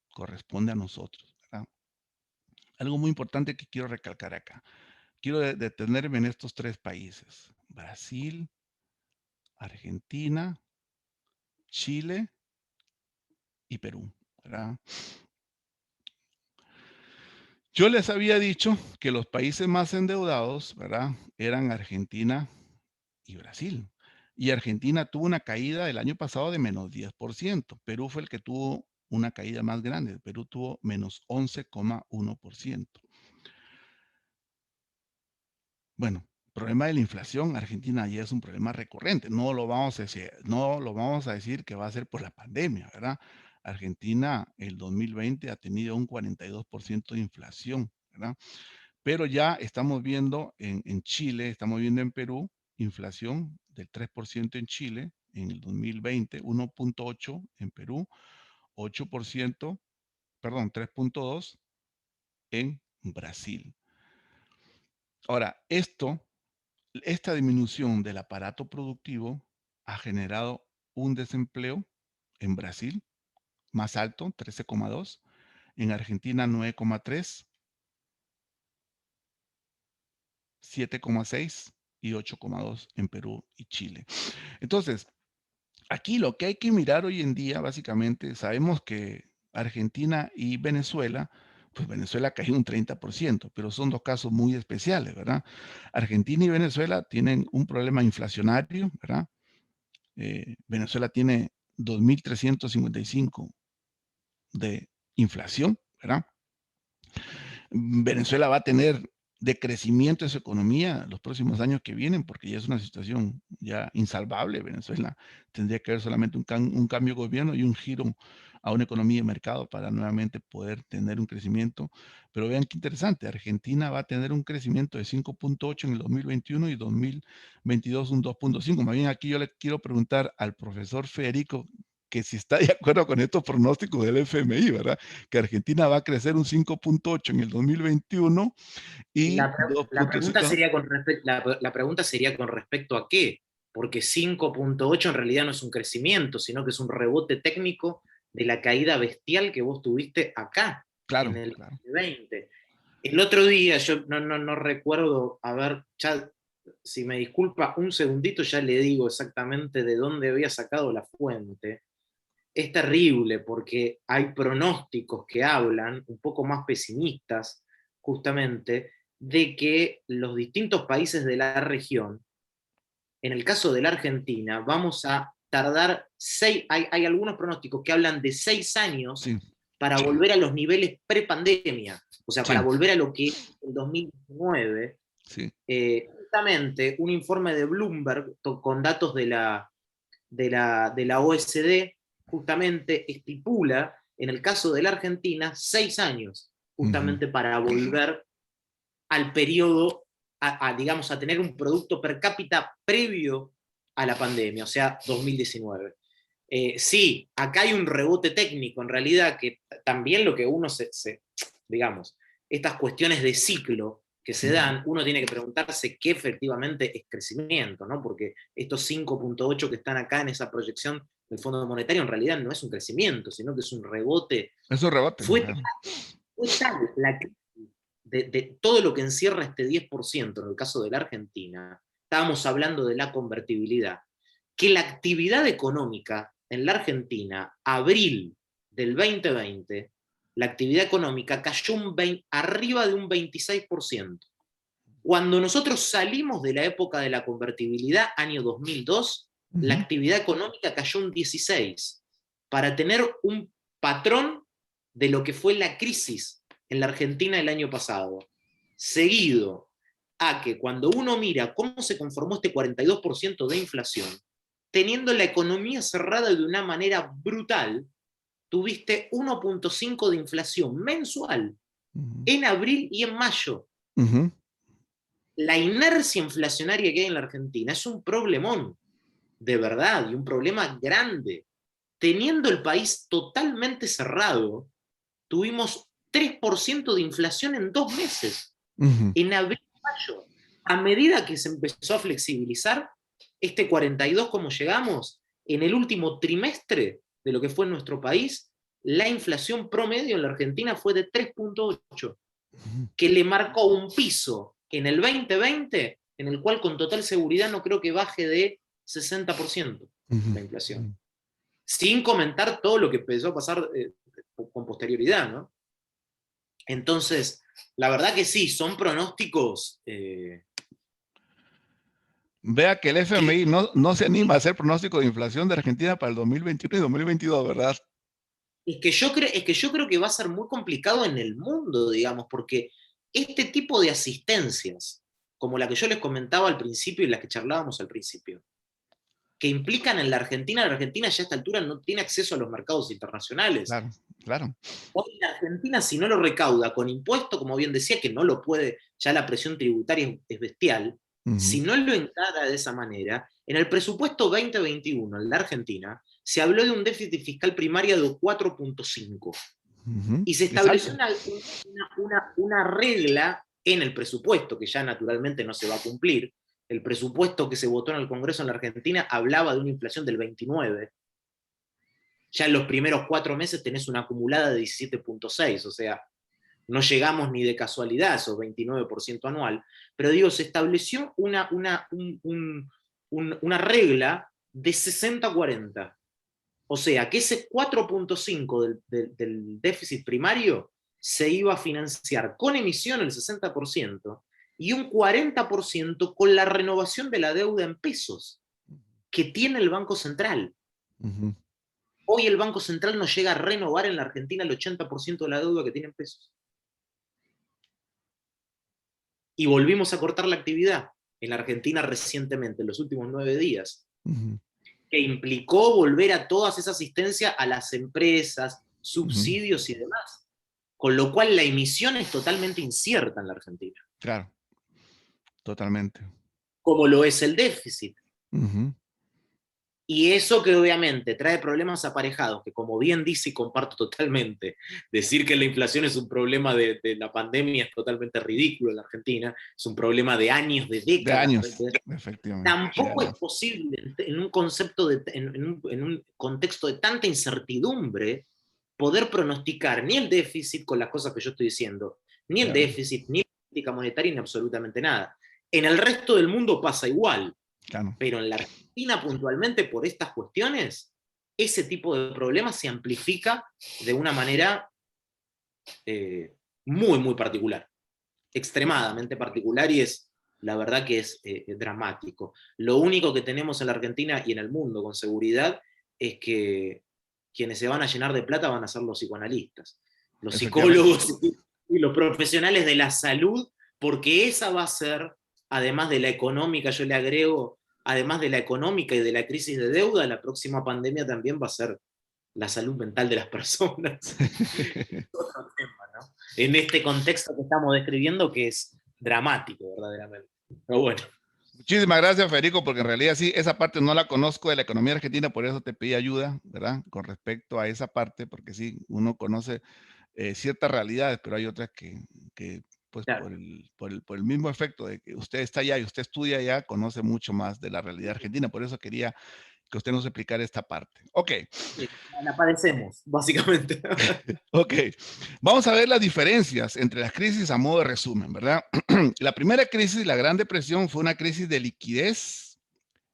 corresponde a nosotros, ¿verdad? Algo muy importante que quiero recalcar acá. Quiero detenerme en estos 3 países: Brasil, Argentina, Chile y Perú, ¿verdad? Yo les había dicho que los países más endeudados, ¿verdad?, eran Argentina y Brasil. Y Argentina tuvo una caída el año pasado de menos 10%. Perú fue el que tuvo una caída más grande. Perú tuvo menos 11,1%. Bueno, problema de la inflación, Argentina ya es un problema recurrente. No lo vamos a decir que va a ser por la pandemia, ¿verdad? Argentina el 2020 ha tenido un 42% de inflación, ¿verdad? Pero ya estamos viendo en Chile, estamos viendo en Perú, inflación del 3% en Chile en el 2020, 1,8 en Perú, 8%, perdón, 3,2 en Brasil. Ahora, esta disminución del aparato productivo ha generado un desempleo en Brasil más alto, 13,2, en Argentina 9,3, 7,6 y 8,2 en Perú y Chile. Entonces, aquí lo que hay que mirar hoy en día, básicamente, sabemos que Argentina y Venezuela, pues Venezuela cayó un 30%, pero son 2 casos muy especiales, ¿verdad? Argentina y Venezuela tienen un problema inflacionario, ¿verdad? Venezuela tiene 2.355 de inflación, ¿verdad? Venezuela va a tener decrecimiento de su economía los próximos años que vienen, porque ya es una situación ya insalvable. Venezuela tendría que haber solamente un cambio de gobierno y un giro a una economía de mercado para nuevamente poder tener un crecimiento. Pero vean qué interesante, Argentina va a tener un crecimiento de 5,8 en el 2021 y 2022 un 2,5. Más bien aquí yo le quiero preguntar al profesor Federico que si está de acuerdo con estos pronósticos del FMI, ¿verdad? Que Argentina va a crecer un 5,8 en el 2021 y La pregunta 2,5. sería la pregunta sería con respecto a qué, porque 5,8 en realidad no es un crecimiento, sino que es un rebote técnico de la caída bestial que vos tuviste acá, Claro, en el claro. 2020. El otro día, yo no recuerdo, a ver, ya, si me disculpa un segundito, ya le digo exactamente de dónde había sacado la fuente. Es terrible porque hay pronósticos que hablan, un poco más pesimistas, justamente, de que los distintos países de la región, en el caso de la Argentina, vamos a tardar hay algunos pronósticos que hablan de 6 años Sí, para volver a los niveles pre-pandemia, o sea, para sí, volver a lo que es el 2019. sí. Justamente un informe de Bloomberg con datos de la OSD justamente estipula, en el caso de la Argentina, 6 años, justamente para volver al periodo, digamos, a tener un producto per cápita previo a la pandemia, o sea, 2019. Sí, acá hay un rebote técnico, en realidad, que también lo que uno digamos, estas cuestiones de ciclo que se dan, uno tiene que preguntarse qué efectivamente es crecimiento, ¿no? Porque estos 5,8 que están acá en esa proyección del Fondo Monetario en realidad no es un crecimiento, sino que es un rebote. Eso rebate. Fue tal la crisis de todo lo que encierra este 10% en el caso de la Argentina, estábamos hablando de la convertibilidad, que la actividad económica en la Argentina, abril del 2020, la actividad económica cayó arriba de un 26%. Cuando nosotros salimos de la época de la convertibilidad, año 2002, la actividad económica cayó un 16%, para tener un patrón de lo que fue la crisis en la Argentina el año pasado. Seguido a que cuando uno mira cómo se conformó este 42% de inflación, teniendo la economía cerrada de una manera brutal, tuviste 1,5 de inflación mensual en abril y en mayo. La inercia inflacionaria que hay en la Argentina es un problemón, de verdad, y un problema grande. Teniendo el país totalmente cerrado, tuvimos 3% de inflación en 2 meses, en abril y mayo. A medida que se empezó a flexibilizar, este 42, ¿cómo llegamos? En el último trimestre de lo que fue en nuestro país, la inflación promedio en la Argentina fue de 3,8, que le marcó un piso en el 2020, en el cual con total seguridad no creo que baje de 60% la inflación. Sin comentar todo lo que empezó a pasar con posterioridad, ¿no? Entonces, la verdad que sí, son pronósticos... Vea que el FMI no se anima a hacer pronóstico de inflación de Argentina para el 2021 y 2022, ¿verdad? Es que yo creo que va a ser muy complicado en el mundo, digamos, porque este tipo de asistencias, como la que yo les comentaba al principio y la que charlábamos al principio, que implican en la Argentina ya a esta altura no tiene acceso a los mercados internacionales. Claro, claro. Hoy la Argentina, si no lo recauda con impuesto, como bien decía, que no lo puede, ya la presión tributaria es bestial, si no lo encara de esa manera, en el presupuesto 2021 en la Argentina se habló de un déficit fiscal primario de 4,5. Y se estableció una regla en el presupuesto, que ya naturalmente no se va a cumplir. El presupuesto que se votó en el Congreso en la Argentina hablaba de una inflación del 29. Ya en los primeros 4 meses tenés una acumulada de 17,6, o sea, no llegamos ni de casualidad a esos 29% anual, pero digo, se estableció una regla de 60-40. O sea, que ese 4,5 del déficit primario se iba a financiar con emisión el 60% y un 40% con la renovación de la deuda en pesos que tiene el Banco Central. Hoy el Banco Central no llega a renovar en la Argentina el 80% de la deuda que tiene en pesos. Y volvimos a cortar la actividad en la Argentina recientemente, en los últimos 9 días, que implicó volver a toda esa asistencia a las empresas, subsidios y demás. Con lo cual la emisión es totalmente incierta en la Argentina. Claro, totalmente. Como lo es el déficit. Y eso que obviamente trae problemas aparejados, que como bien dice y comparto totalmente, decir que la inflación es un problema de la pandemia es totalmente ridículo en la Argentina, es un problema de años, de décadas. De años, efectivamente. Tampoco es posible en un concepto, en un contexto de tanta incertidumbre, poder pronosticar ni el déficit con las cosas que yo estoy diciendo, ni el déficit, ni la política monetaria, ni absolutamente nada. En el resto del mundo pasa igual. Claro. Pero en la Argentina puntualmente por estas cuestiones, ese tipo de problemas se amplifica de una manera muy, muy particular, extremadamente particular, y es, la verdad que es dramático. Lo único que tenemos en la Argentina y en el mundo con seguridad es que quienes se van a llenar de plata van a ser los psicoanalistas, los psicólogos y los profesionales de la salud, porque esa va a ser, además de la económica, yo le agrego, además de la económica y de la crisis de deuda, la próxima pandemia también va a ser la salud mental de las personas. Otro tema, ¿no? En este contexto que estamos describiendo, que es dramático, verdaderamente. Pero bueno. Muchísimas gracias, Federico, porque en realidad sí, esa parte no la conozco de la economía argentina, por eso te pedí ayuda, ¿verdad? Con respecto a esa parte, porque sí, uno conoce ciertas realidades, pero hay otras que pues claro, por el mismo efecto de que usted está allá y usted estudia allá, conoce mucho más de la realidad argentina. Por eso quería que usted nos explicara esta parte. Ok. Sí, la padecemos, básicamente. Ok. Vamos a ver las diferencias entre las crisis a modo de resumen, ¿verdad? La primera crisis, la Gran Depresión, fue una crisis de liquidez.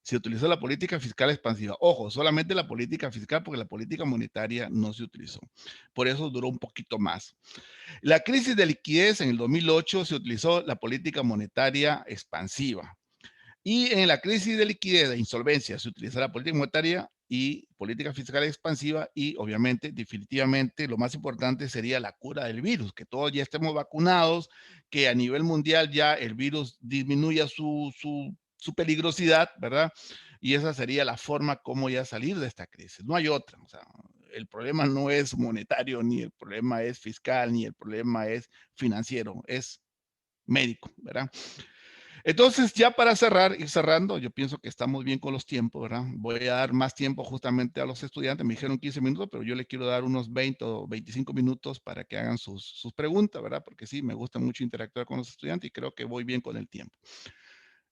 Se utilizó la política fiscal expansiva. Ojo, solamente la política fiscal, porque la política monetaria no se utilizó. Por eso duró un poquito más. La crisis de liquidez en el 2008 se utilizó la política monetaria expansiva. Y en la crisis de liquidez e insolvencia se utiliza la política monetaria y política fiscal expansiva, y obviamente, definitivamente, lo más importante sería la cura del virus, que todos ya estemos vacunados, que a nivel mundial ya el virus disminuya su peligrosidad, ¿verdad? Y esa sería la forma como ya salir de esta crisis. No hay otra. O sea, el problema no es monetario, ni el problema es fiscal, ni el problema es financiero, es médico, ¿verdad? Entonces, ya para cerrar, ir cerrando, yo pienso que estamos bien con los tiempos, ¿verdad? Voy a dar más tiempo justamente a los estudiantes. Me dijeron 15 minutos, pero yo le quiero dar unos 20 o 25 minutos para que hagan sus preguntas, ¿verdad? Porque sí, me gusta mucho interactuar con los estudiantes y creo que voy bien con el tiempo.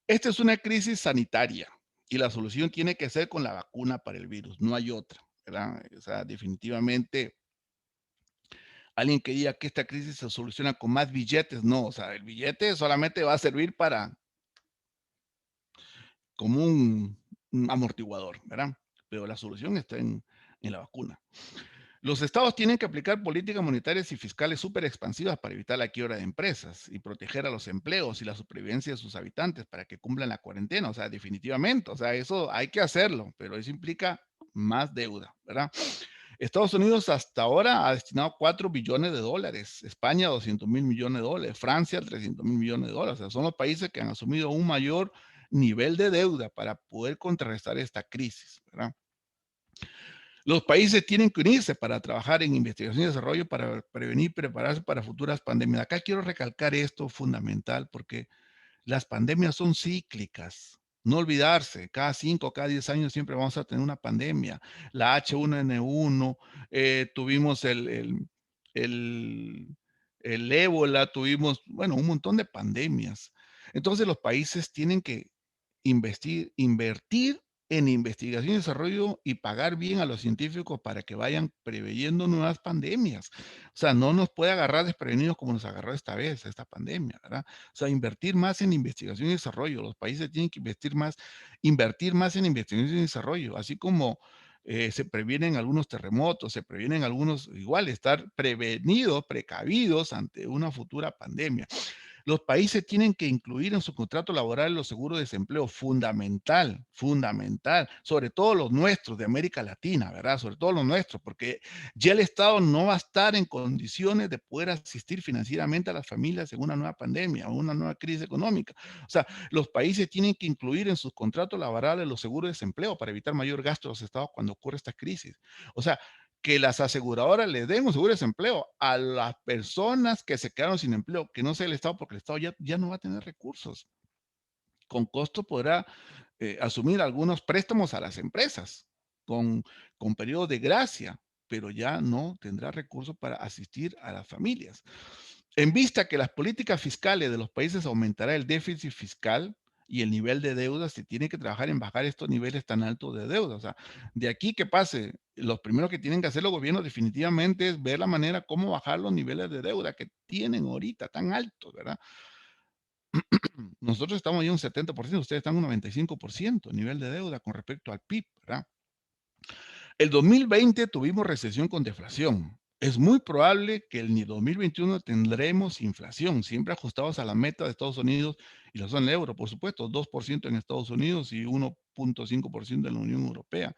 Esta es una crisis sanitaria y la solución tiene que ser con la vacuna para el virus, no hay otra. ¿verdad? O sea, definitivamente, alguien que diga que esta crisis se soluciona con más billetes, no, o sea, el billete solamente va a servir para, como un amortiguador, ¿verdad? Pero la solución está en la vacuna. Los estados tienen que aplicar políticas monetarias y fiscales súper expansivas para evitar la quiebra de empresas y proteger a los empleos y la supervivencia de sus habitantes para que cumplan la cuarentena. O sea, definitivamente, o sea, eso hay que hacerlo, pero eso implica más deuda, ¿verdad? Estados Unidos hasta ahora ha destinado 4 billones de dólares, España 200 mil millones de dólares, Francia 300 mil millones de dólares. O sea, son los países que han asumido un mayor nivel de deuda para poder contrarrestar esta crisis, ¿verdad? Los países tienen que unirse para trabajar en investigación y desarrollo para prevenir y prepararse para futuras pandemias. Acá quiero recalcar esto fundamental porque las pandemias son cíclicas. No olvidarse, cada 5, cada 10 años siempre vamos a tener una pandemia. La H1N1, tuvimos el, el ébola, tuvimos, bueno, un montón de pandemias. Entonces los países tienen que invertir en investigación y desarrollo y pagar bien a los científicos para que vayan preveyendo nuevas pandemias. O sea, no nos puede agarrar desprevenidos como nos agarró esta vez, esta pandemia, ¿verdad? O sea, invertir más en investigación y desarrollo. Los países tienen que invertir más en investigación y desarrollo, así como se previenen algunos terremotos, se previenen algunos, igual, estar prevenidos, precavidos ante una futura pandemia. Los países tienen que incluir en su contrato laboral los seguros de desempleo, fundamental, fundamental, sobre todo los nuestros de América Latina, ¿verdad? Sobre todo los nuestros, porque ya el Estado no va a estar en condiciones de poder asistir financieramente a las familias en una nueva pandemia o una nueva crisis económica. O sea, los países tienen que incluir en sus contratos laborales los seguros de desempleo para evitar mayor gasto de los estados cuando ocurre esta crisis. O sea, que las aseguradoras le den un seguro de desempleo a las personas que se quedaron sin empleo, que no sea el Estado, porque el Estado ya no va a tener recursos. Con costo podrá asumir algunos préstamos a las empresas, con periodos de gracia, pero ya no tendrá recursos para asistir a las familias. En vista que las políticas fiscales de los países aumentará el déficit fiscal y el nivel de deuda, se tiene que trabajar en bajar estos niveles tan altos de deuda. O sea, de aquí que pase, los primeros que tienen que hacer los gobiernos definitivamente es ver la manera cómo bajar los niveles de deuda que tienen ahorita tan altos, ¿verdad? Nosotros estamos ya un 70%, ustedes están un 95% nivel de deuda con respecto al PIB, ¿verdad? El 2020 tuvimos recesión con deflación. Es muy probable que el 2021 tendremos inflación, siempre ajustados a la meta de Estados Unidos y la zona del euro, por supuesto, 2% en Estados Unidos y 1.5% en la Unión Europea.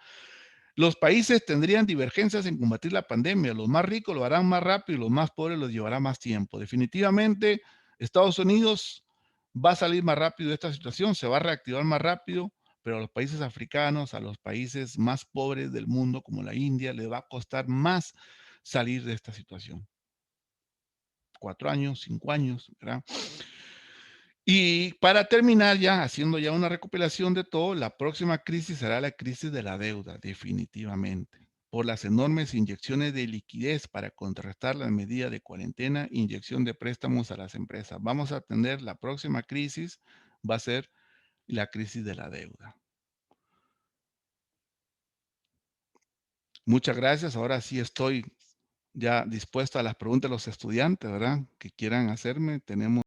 Los países tendrían divergencias en combatir la pandemia. Los más ricos lo harán más rápido y los más pobres los llevará más tiempo. Definitivamente, Estados Unidos va a salir más rápido de esta situación, se va a reactivar más rápido, pero a los países africanos, a los países más pobres del mundo, como la India, les va a costar más salir de esta situación. 4 años, 5 años, ¿verdad? Y para terminar ya, haciendo ya una recopilación de todo, la próxima crisis será la crisis de la deuda, definitivamente, por las enormes inyecciones de liquidez para contrarrestar las medidas de cuarentena, inyección de préstamos a las empresas. Vamos a tener la próxima crisis, va a ser la crisis de la deuda. Muchas gracias. Ahora sí estoy ya dispuesto a las preguntas de los estudiantes, ¿verdad? Que quieran hacerme. Tenemos